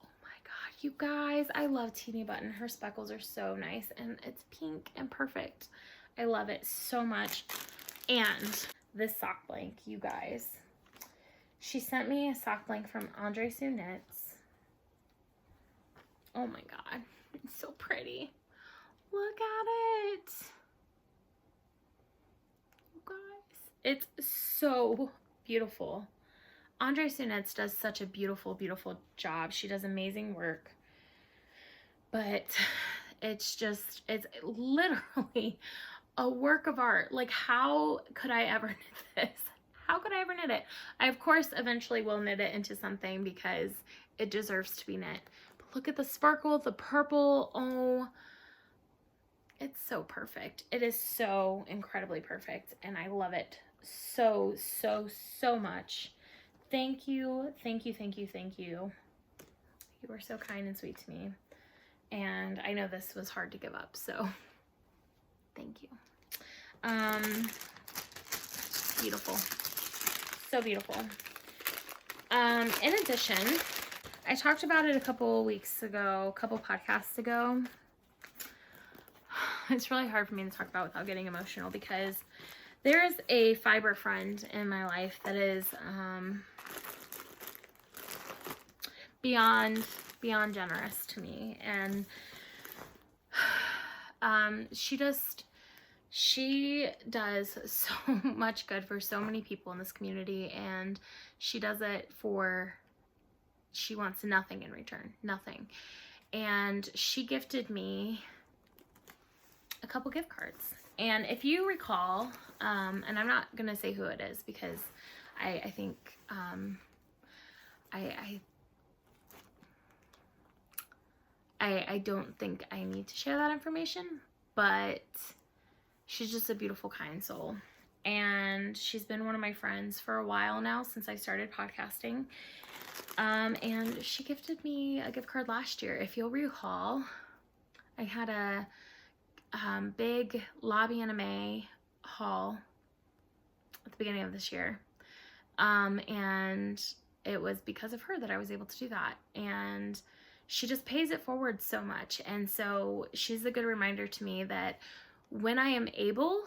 Oh my god, you guys, I love Teeny Button. Her speckles are so nice, and it's pink and perfect. I love it so much. And this sock blank, you guys. She sent me a sock blank from Andre Sue Knits. Oh my god. It's so pretty. Look at it. You guys. It's so beautiful. Andre Sue Knits does such a beautiful, beautiful job. She does amazing work. But it's literally a work of art. Like, how could I ever knit this? How could I ever knit it? I, of course, eventually will knit it into something because it deserves to be knit. Look at the sparkle, the purple. Oh, it's so perfect. It is so incredibly perfect, and I love it so, so, so much. Thank you, thank you, thank you, thank you. You were so kind and sweet to me, and I know this was hard to give up, so thank you. Beautiful. So beautiful. In addition, I talked about it a couple weeks ago, a couple podcasts ago. It's really hard for me to talk about without getting emotional, because there is a fiber friend in my life that is beyond generous to me, and she does so much good for so many people in this community, and she does it for, she wants nothing in return, nothing. And she gifted me a couple gift cards. And if you recall, and I'm not gonna say who it is because I think I don't think I need to share that information, but she's just a beautiful, kind soul. And she's been one of my friends for a while now, since I started podcasting. And she gifted me a gift card last year. If you'll recall, I had a big Lobby Anime haul at the beginning of this year. And it was because of her that I was able to do that. And she just pays it forward so much. And so she's a good reminder to me that when I am able,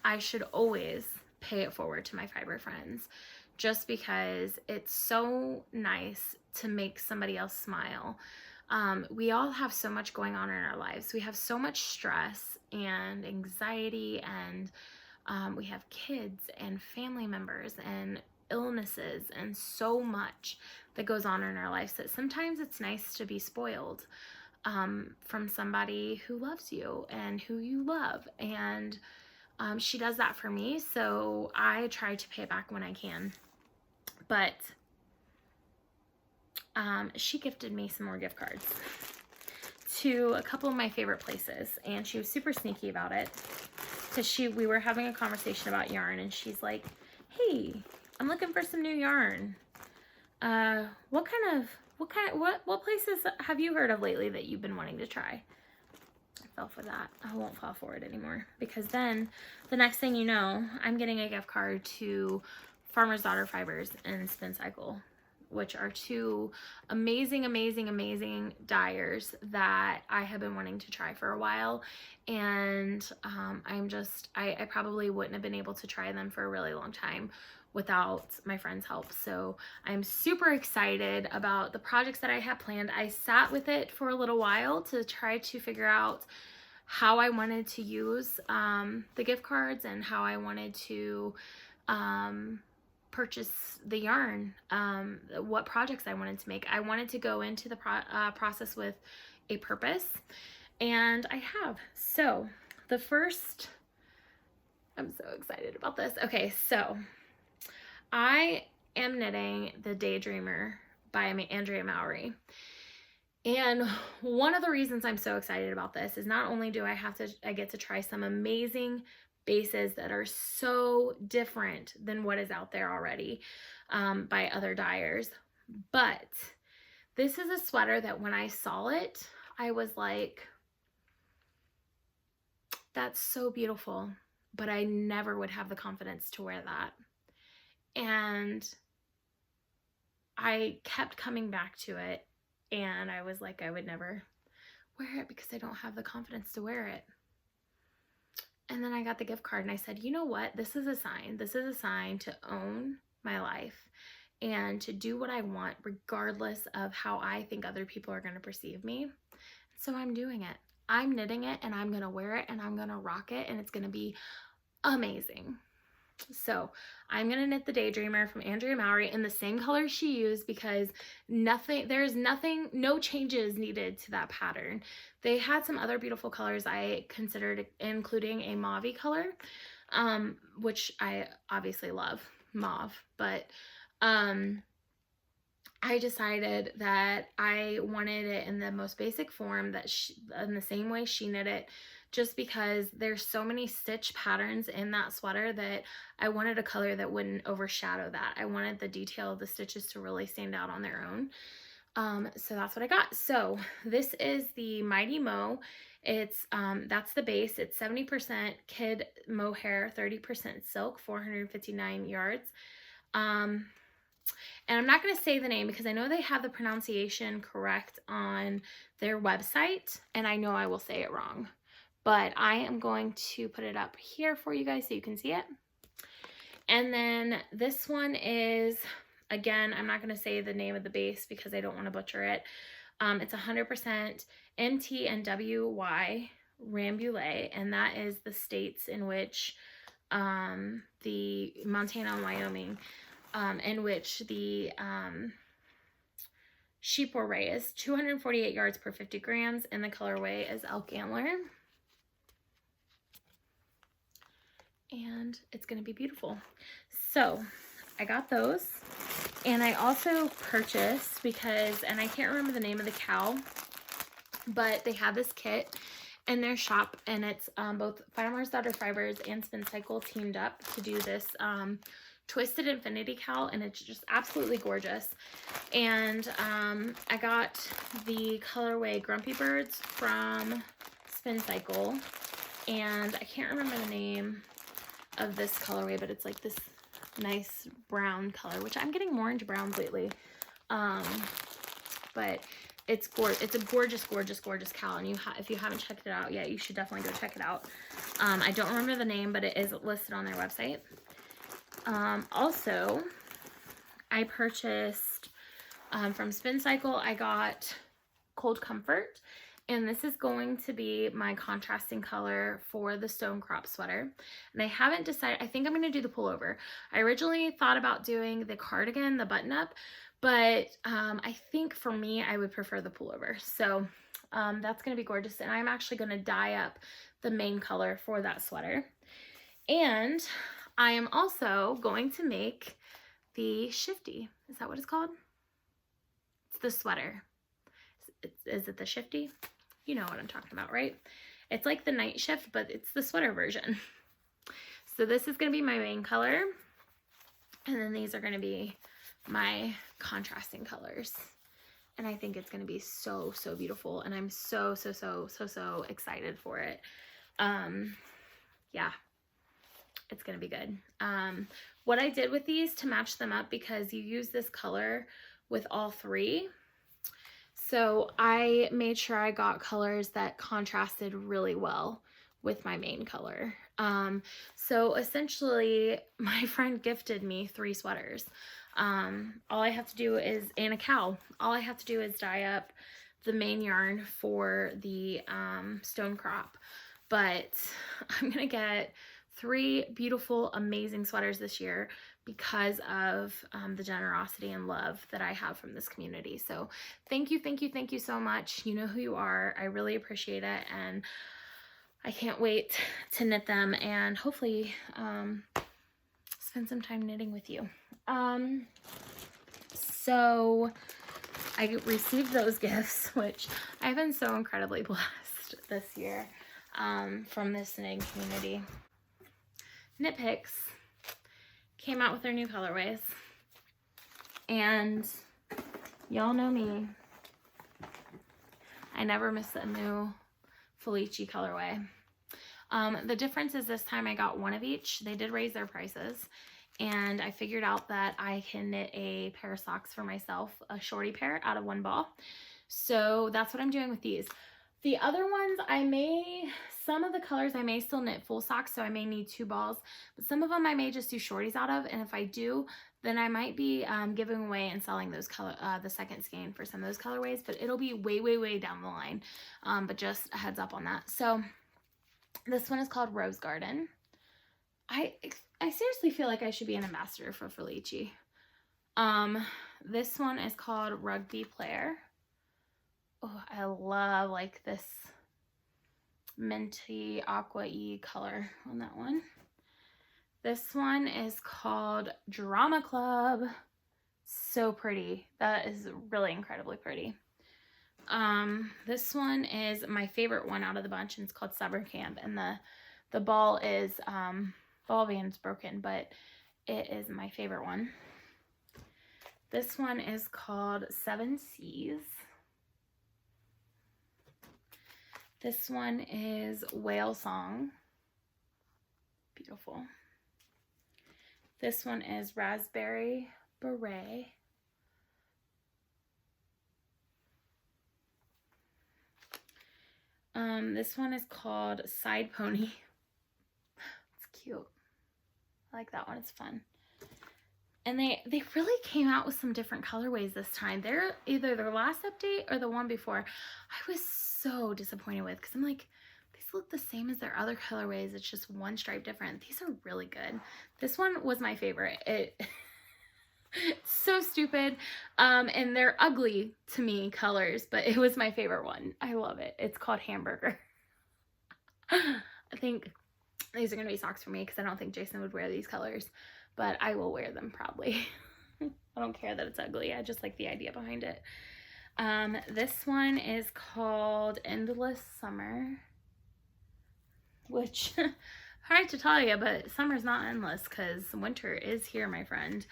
I should always pay it forward to my fiber friends, just because it's so nice to make somebody else smile. We all have so much going on in our lives. We have so much stress and anxiety, and we have kids and family members and illnesses and so much that goes on in our lives that sometimes it's nice to be spoiled from somebody who loves you and who you love. And she does that for me, so I try to pay it back when I can. But she gifted me some more gift cards to a couple of my favorite places, and she was super sneaky about it, because we were having a conversation about yarn, and she's like, hey, I'm looking for some new yarn. What places have you heard of lately that you've been wanting to try? I fell for that. I won't fall for it anymore, because then the next thing you know, I'm getting a gift card to Farmer's Daughter Fibers and Spin Cycle, which are two amazing, amazing, amazing dyers that I have been wanting to try for a while. And I probably wouldn't have been able to try them for a really long time without my friend's help. So I'm super excited about the projects that I have planned. I sat with it for a little while to try to figure out how I wanted to use the gift cards and how I wanted to purchase the yarn, what projects I wanted to make. I wanted to go into the process with a purpose, and I have. So the first, I'm so excited about this. Okay, so I am knitting the Daydreamer by Andrea Mowry. And one of the reasons I'm so excited about this is not only do I get to try some amazing bases that are so different than what is out there already by other dyers, but this is a sweater that when I saw it, I was like, that's so beautiful, but I never would have the confidence to wear that. And I kept coming back to it, and I was like, I would never wear it because I don't have the confidence to wear it. And then I got the gift card, and I said, you know what? This is a sign. This is a sign to own my life and to do what I want regardless of how I think other people are going to perceive me. So I'm doing it. I'm knitting it, and I'm going to wear it, and I'm going to rock it, and it's going to be amazing. So I'm going to knit the Daydreamer from Andrea Mowry in the same color she used, because no changes needed to that pattern. They had some other beautiful colors I considered, including a mauve color, which I obviously love mauve, but I decided that I wanted it in the most basic form, in the same way she knit it, just because there's so many stitch patterns in that sweater that I wanted a color that wouldn't overshadow that. I wanted the detail of the stitches to really stand out on their own. So that's what I got. So this is the Mighty Mo. It's that's the base. It's 70% kid mohair, 30% silk, 459 yards. And I'm not going to say the name because I know they have the pronunciation correct on their website, and I know I will say it wrong. But I am going to put it up here for you guys so you can see it. And then this one is, again, I'm not going to say the name of the base because I don't want to butcher it. It's 100% MT and WY Rambouillet, and that is the states in which the Montana and Wyoming, in which the sheep were raised. 248 yards per 50 grams, and the colorway is elk antler. And it's going to be beautiful. So I got those, and I also purchased, and I can't remember the name of the cow, but they had this kit in their shop, and it's both Farmer's Daughter Fibers and Spin Cycle teamed up to do this twisted infinity cowl, and it's just absolutely gorgeous. And I got the colorway Grumpy Birds from Spin Cycle, and I can't remember the name of this colorway, but it's like this nice brown color, which I'm getting more into browns lately. But it's a gorgeous, gorgeous, gorgeous cowl, and if you haven't checked it out yet, you should definitely go check it out. I don't remember the name, but it is listed on their website. Also, I purchased from Spin Cycle, I got Cold Comfort. And this is going to be my contrasting color for the stone crop sweater. And I haven't decided, I think I'm going to do the pullover. I originally thought about doing the cardigan, the button up, but I think for me, I would prefer the pullover. So that's going to be gorgeous. And I'm actually going to dye up the main color for that sweater. And I am also going to make the shifty. Is that what it's called? It's the sweater. Is it the shifty? You know what I'm talking about, right? It's like the night shift, but it's the sweater version. So this is going to be my main color. And then these are going to be my contrasting colors. And I think it's going to be so, so beautiful. And I'm so excited for it. Yeah, it's going to be good. What I did with these to match them up, because you use this color with all three, so I made sure I got colors that contrasted really well with my main color. So essentially my friend gifted me 3 sweaters. All I have to do is, and a cowl, all I have to do is dye up the main yarn for the stone crop. But I'm gonna get 3 beautiful, amazing sweaters this year because of the generosity and love that I have from this community. So thank you so much. You know who you are. I really appreciate it, and I can't wait to knit them and hopefully spend some time knitting with you. So I received those gifts, which I've been so incredibly blessed this year from this knitting community. Knit Picks came out with their new colorways, and y'all know me, I never miss a new Felici colorway. The difference is this time I got 1 of each. They did raise their prices, and I figured out that I can knit a pair of socks for myself, a shorty pair out of 1 ball. So that's what I'm doing with these. The other ones, some of the colors I may still knit full socks, so I may need 2 balls, but some of them I may just do shorties out of, and if I do, then I might be giving away and selling those the second skein for some of those colorways, but it'll be way down the line, but just a heads up on that. So this one is called Rose Garden. I seriously feel like I should be an ambassador for Felici. This one is called Rugby Player. Oh, I love like this minty aqua-y color on that one. This one is called Drama Club. So pretty. That is really incredibly pretty. This one is my favorite one out of the bunch, and it's called Summer Camp, and the ball is ball band's broken, but it is my favorite one. This one is called 7 Seas. This one is Whale Song. Beautiful. This one is Raspberry Beret. This one is called Side Pony. It's cute. I like that one. It's fun. And they really came out with some different colorways this time. They're either their last update or the one before. I was so disappointed with, because I'm like, these look the same as their other colorways. It's just one stripe different. These are really good. This one was my favorite. It's so stupid. And they're ugly to me colors, but it was my favorite one. I love it. It's called Hamburger. I think these are going to be socks for me, because I don't think Jason would wear these colors, but I will wear them probably. I don't care that it's ugly. I just like the idea behind it. This one is called Endless Summer, which hard to tell you, but summer's not endless because winter is here, my friend.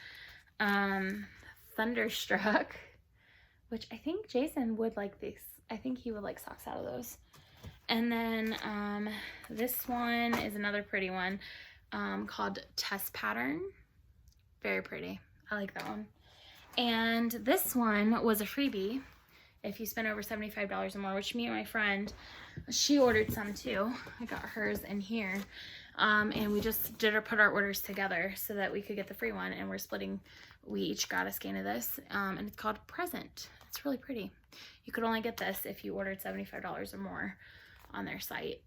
Thunderstruck, which I think Jason would like these. I think he would like socks out of those. And then this one is another pretty one called Test Pattern. Very pretty. I like that one. And this one was a freebie if you spend over $75 or more, which me and my friend, she ordered some too. I got hers in here. And we just put our orders together so that we could get the free one, and we're splitting. We each got a skein of this, and it's called Present. It's really pretty. You could only get this if you ordered $75 or more on their site,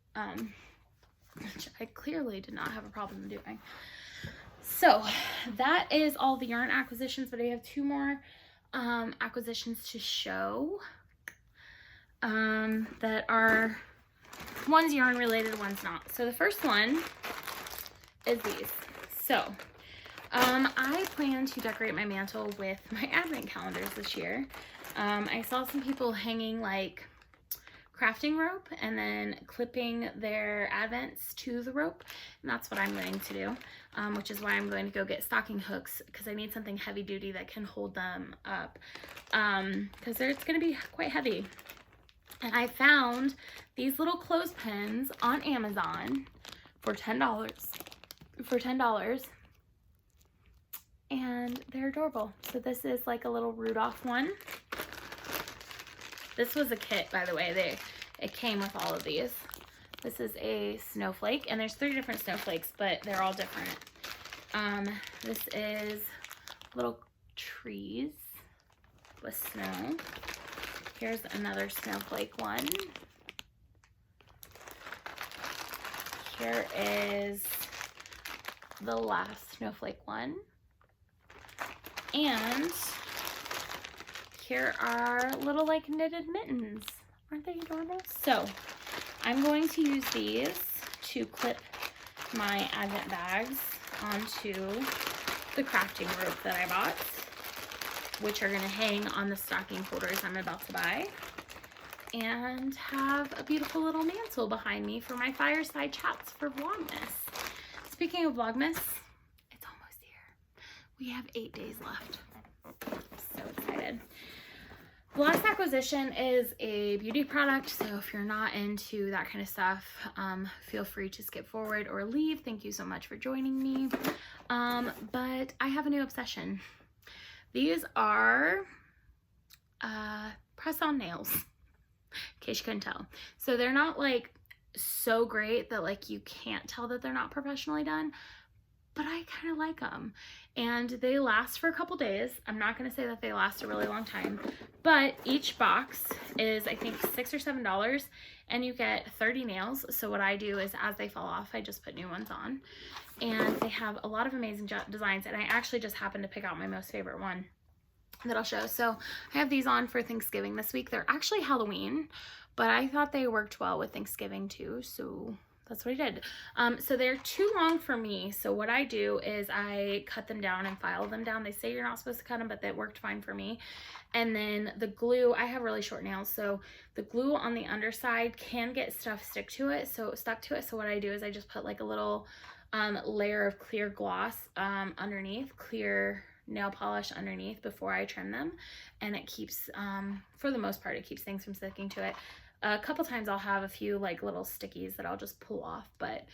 which I clearly did not have a problem doing. So that is all the yarn acquisitions, but I have 2 more acquisitions to show that are, one's yarn related, one's not. So the first one is these. So I plan to decorate my mantle with my advent calendars this year. I saw some people hanging like crafting rope and then clipping their advents to the rope, and that's what I'm going to do, which is why I'm going to go get stocking hooks, because I need something heavy duty that can hold them up, because it's going to be quite heavy. And I found these little clothespins on Amazon for $10. And they're adorable. So this is like a little Rudolph one. This was a kit, by the way. It came with all of these. This is a snowflake, and there's 3 different snowflakes, but they're all different. This is little trees with snow. Here's another snowflake one. Here is the last snowflake one. And here are little like knitted mittens. Aren't they adorable? So I'm going to use these to clip my advent bags onto the crafting rope that I bought, which are going to hang on the stocking holders I'm about to buy, and have a beautiful little mantle behind me for my fireside chats for Vlogmas. Speaking of Vlogmas, it's almost here. We have 8 days left. So excited. The last acquisition is a beauty product, so if you're not into that kind of stuff, feel free to skip forward or leave. Thank you so much for joining me. But I have a new obsession. These are press-on nails, in case you couldn't tell. So they're not like so great that like you can't tell that they're not professionally done, but I kind of like them, and they last for a couple days. I'm not going to say that they last a really long time, but each box is I think $6 or $7, and you get 30 nails. So what I do is as they fall off, I just put new ones on, and they have a lot of amazing designs, and I actually just happened to pick out my most favorite one that I'll show. So I have these on for Thanksgiving this week. They're actually Halloween, but I thought they worked well with Thanksgiving too, so that's what I did. So they're too long for me, so what I do is I cut them down and file them down. They say you're not supposed to cut them, but that worked fine for me. And then the glue, I have really short nails, so the glue on the underside can get stuck to it. So what I do is I just put like a little layer of clear gloss underneath, clear nail polish underneath before I trim them, and it keeps, for the most part, it keeps things from sticking to it. A couple times I'll have a few like little stickies that I'll just pull off, but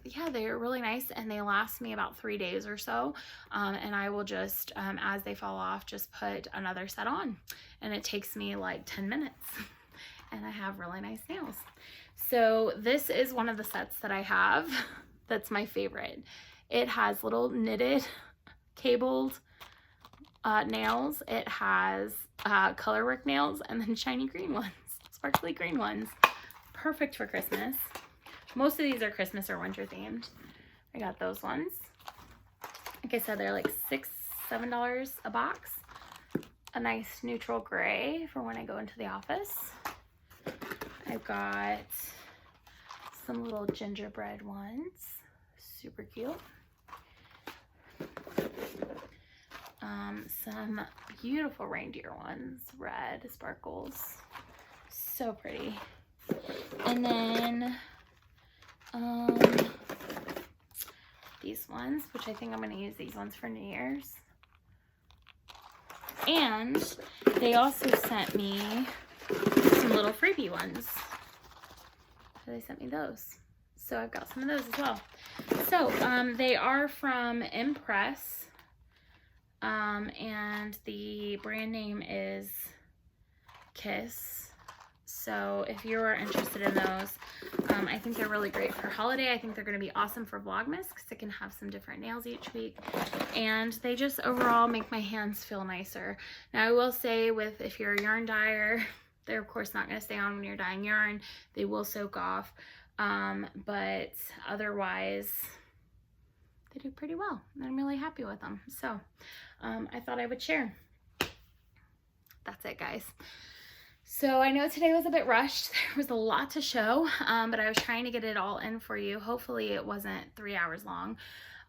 yeah, they're really nice, and they last me about 3 days or so, and I will just as they fall off just put another set on, and it takes me like 10 minutes and I have really nice nails. So this is one of the sets that I have that's my favorite. It has little knitted cabled nails, it has color work nails, and then shiny green ones, sparkly green ones. Perfect for Christmas. Most of these are Christmas or winter themed. I got those ones. Like I said, they're like $6, $7 a box. A nice neutral gray for when I go into the office. I've got some little gingerbread ones. Super cute. Some beautiful reindeer ones, red sparkles, so pretty. And then these ones, which I think I'm going to use these ones for New Year's. And they also sent me some little freebie ones, so they sent me those, so I've got some of those as well. So they are from Impress. And the brand name is Kiss. So if you're interested in those, I think they're really great for holiday. I think they're going to be awesome for Vlogmas because I can have some different nails each week. And they just overall make my hands feel nicer. Now I will say if you're a yarn dyer, they're of course not going to stay on when you're dyeing yarn. They will soak off. But otherwise, they do pretty well. I'm really happy with them. So I thought I would share. That's it, guys. So I know today was a bit rushed. There was a lot to show, but I was trying to get it all in for you. Hopefully it wasn't 3 hours long.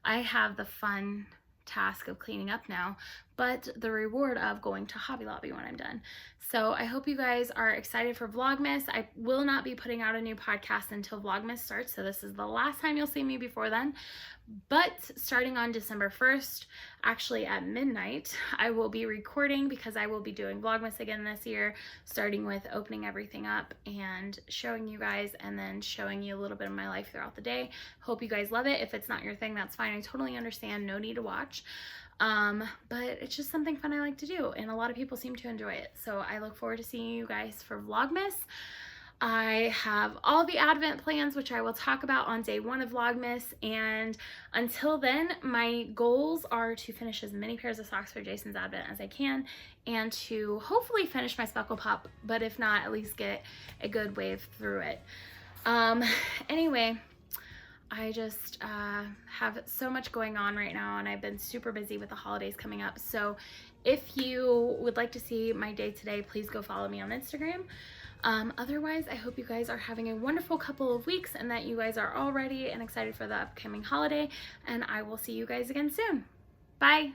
I have the fun task of cleaning up now, but the reward of going to Hobby Lobby when I'm done. So I hope you guys are excited for Vlogmas. I will not be putting out a new podcast until Vlogmas starts, so this is the last time you'll see me before then. But starting on December 1st, actually at midnight, I will be recording because I will be doing Vlogmas again this year, starting with opening everything up and showing you guys, and then showing you a little bit of my life throughout the day. Hope you guys love it. If it's not your thing, that's fine. I totally understand. No need to watch. But it's just something fun I like to do, and a lot of people seem to enjoy it. So I look forward to seeing you guys for Vlogmas. I have all the Advent plans, which I will talk about on day 1 of Vlogmas, and until then, my goals are to finish as many pairs of socks for Jason's Advent as I can, and to hopefully finish my Speckle Pop, but if not, at least get a good wave through it. Anyway, I just have so much going on right now, and I've been super busy with the holidays coming up. So if you would like to see my day today, please go follow me on Instagram. Otherwise, I hope you guys are having a wonderful couple of weeks and that you guys are all ready and excited for the upcoming holiday, and I will see you guys again soon. Bye!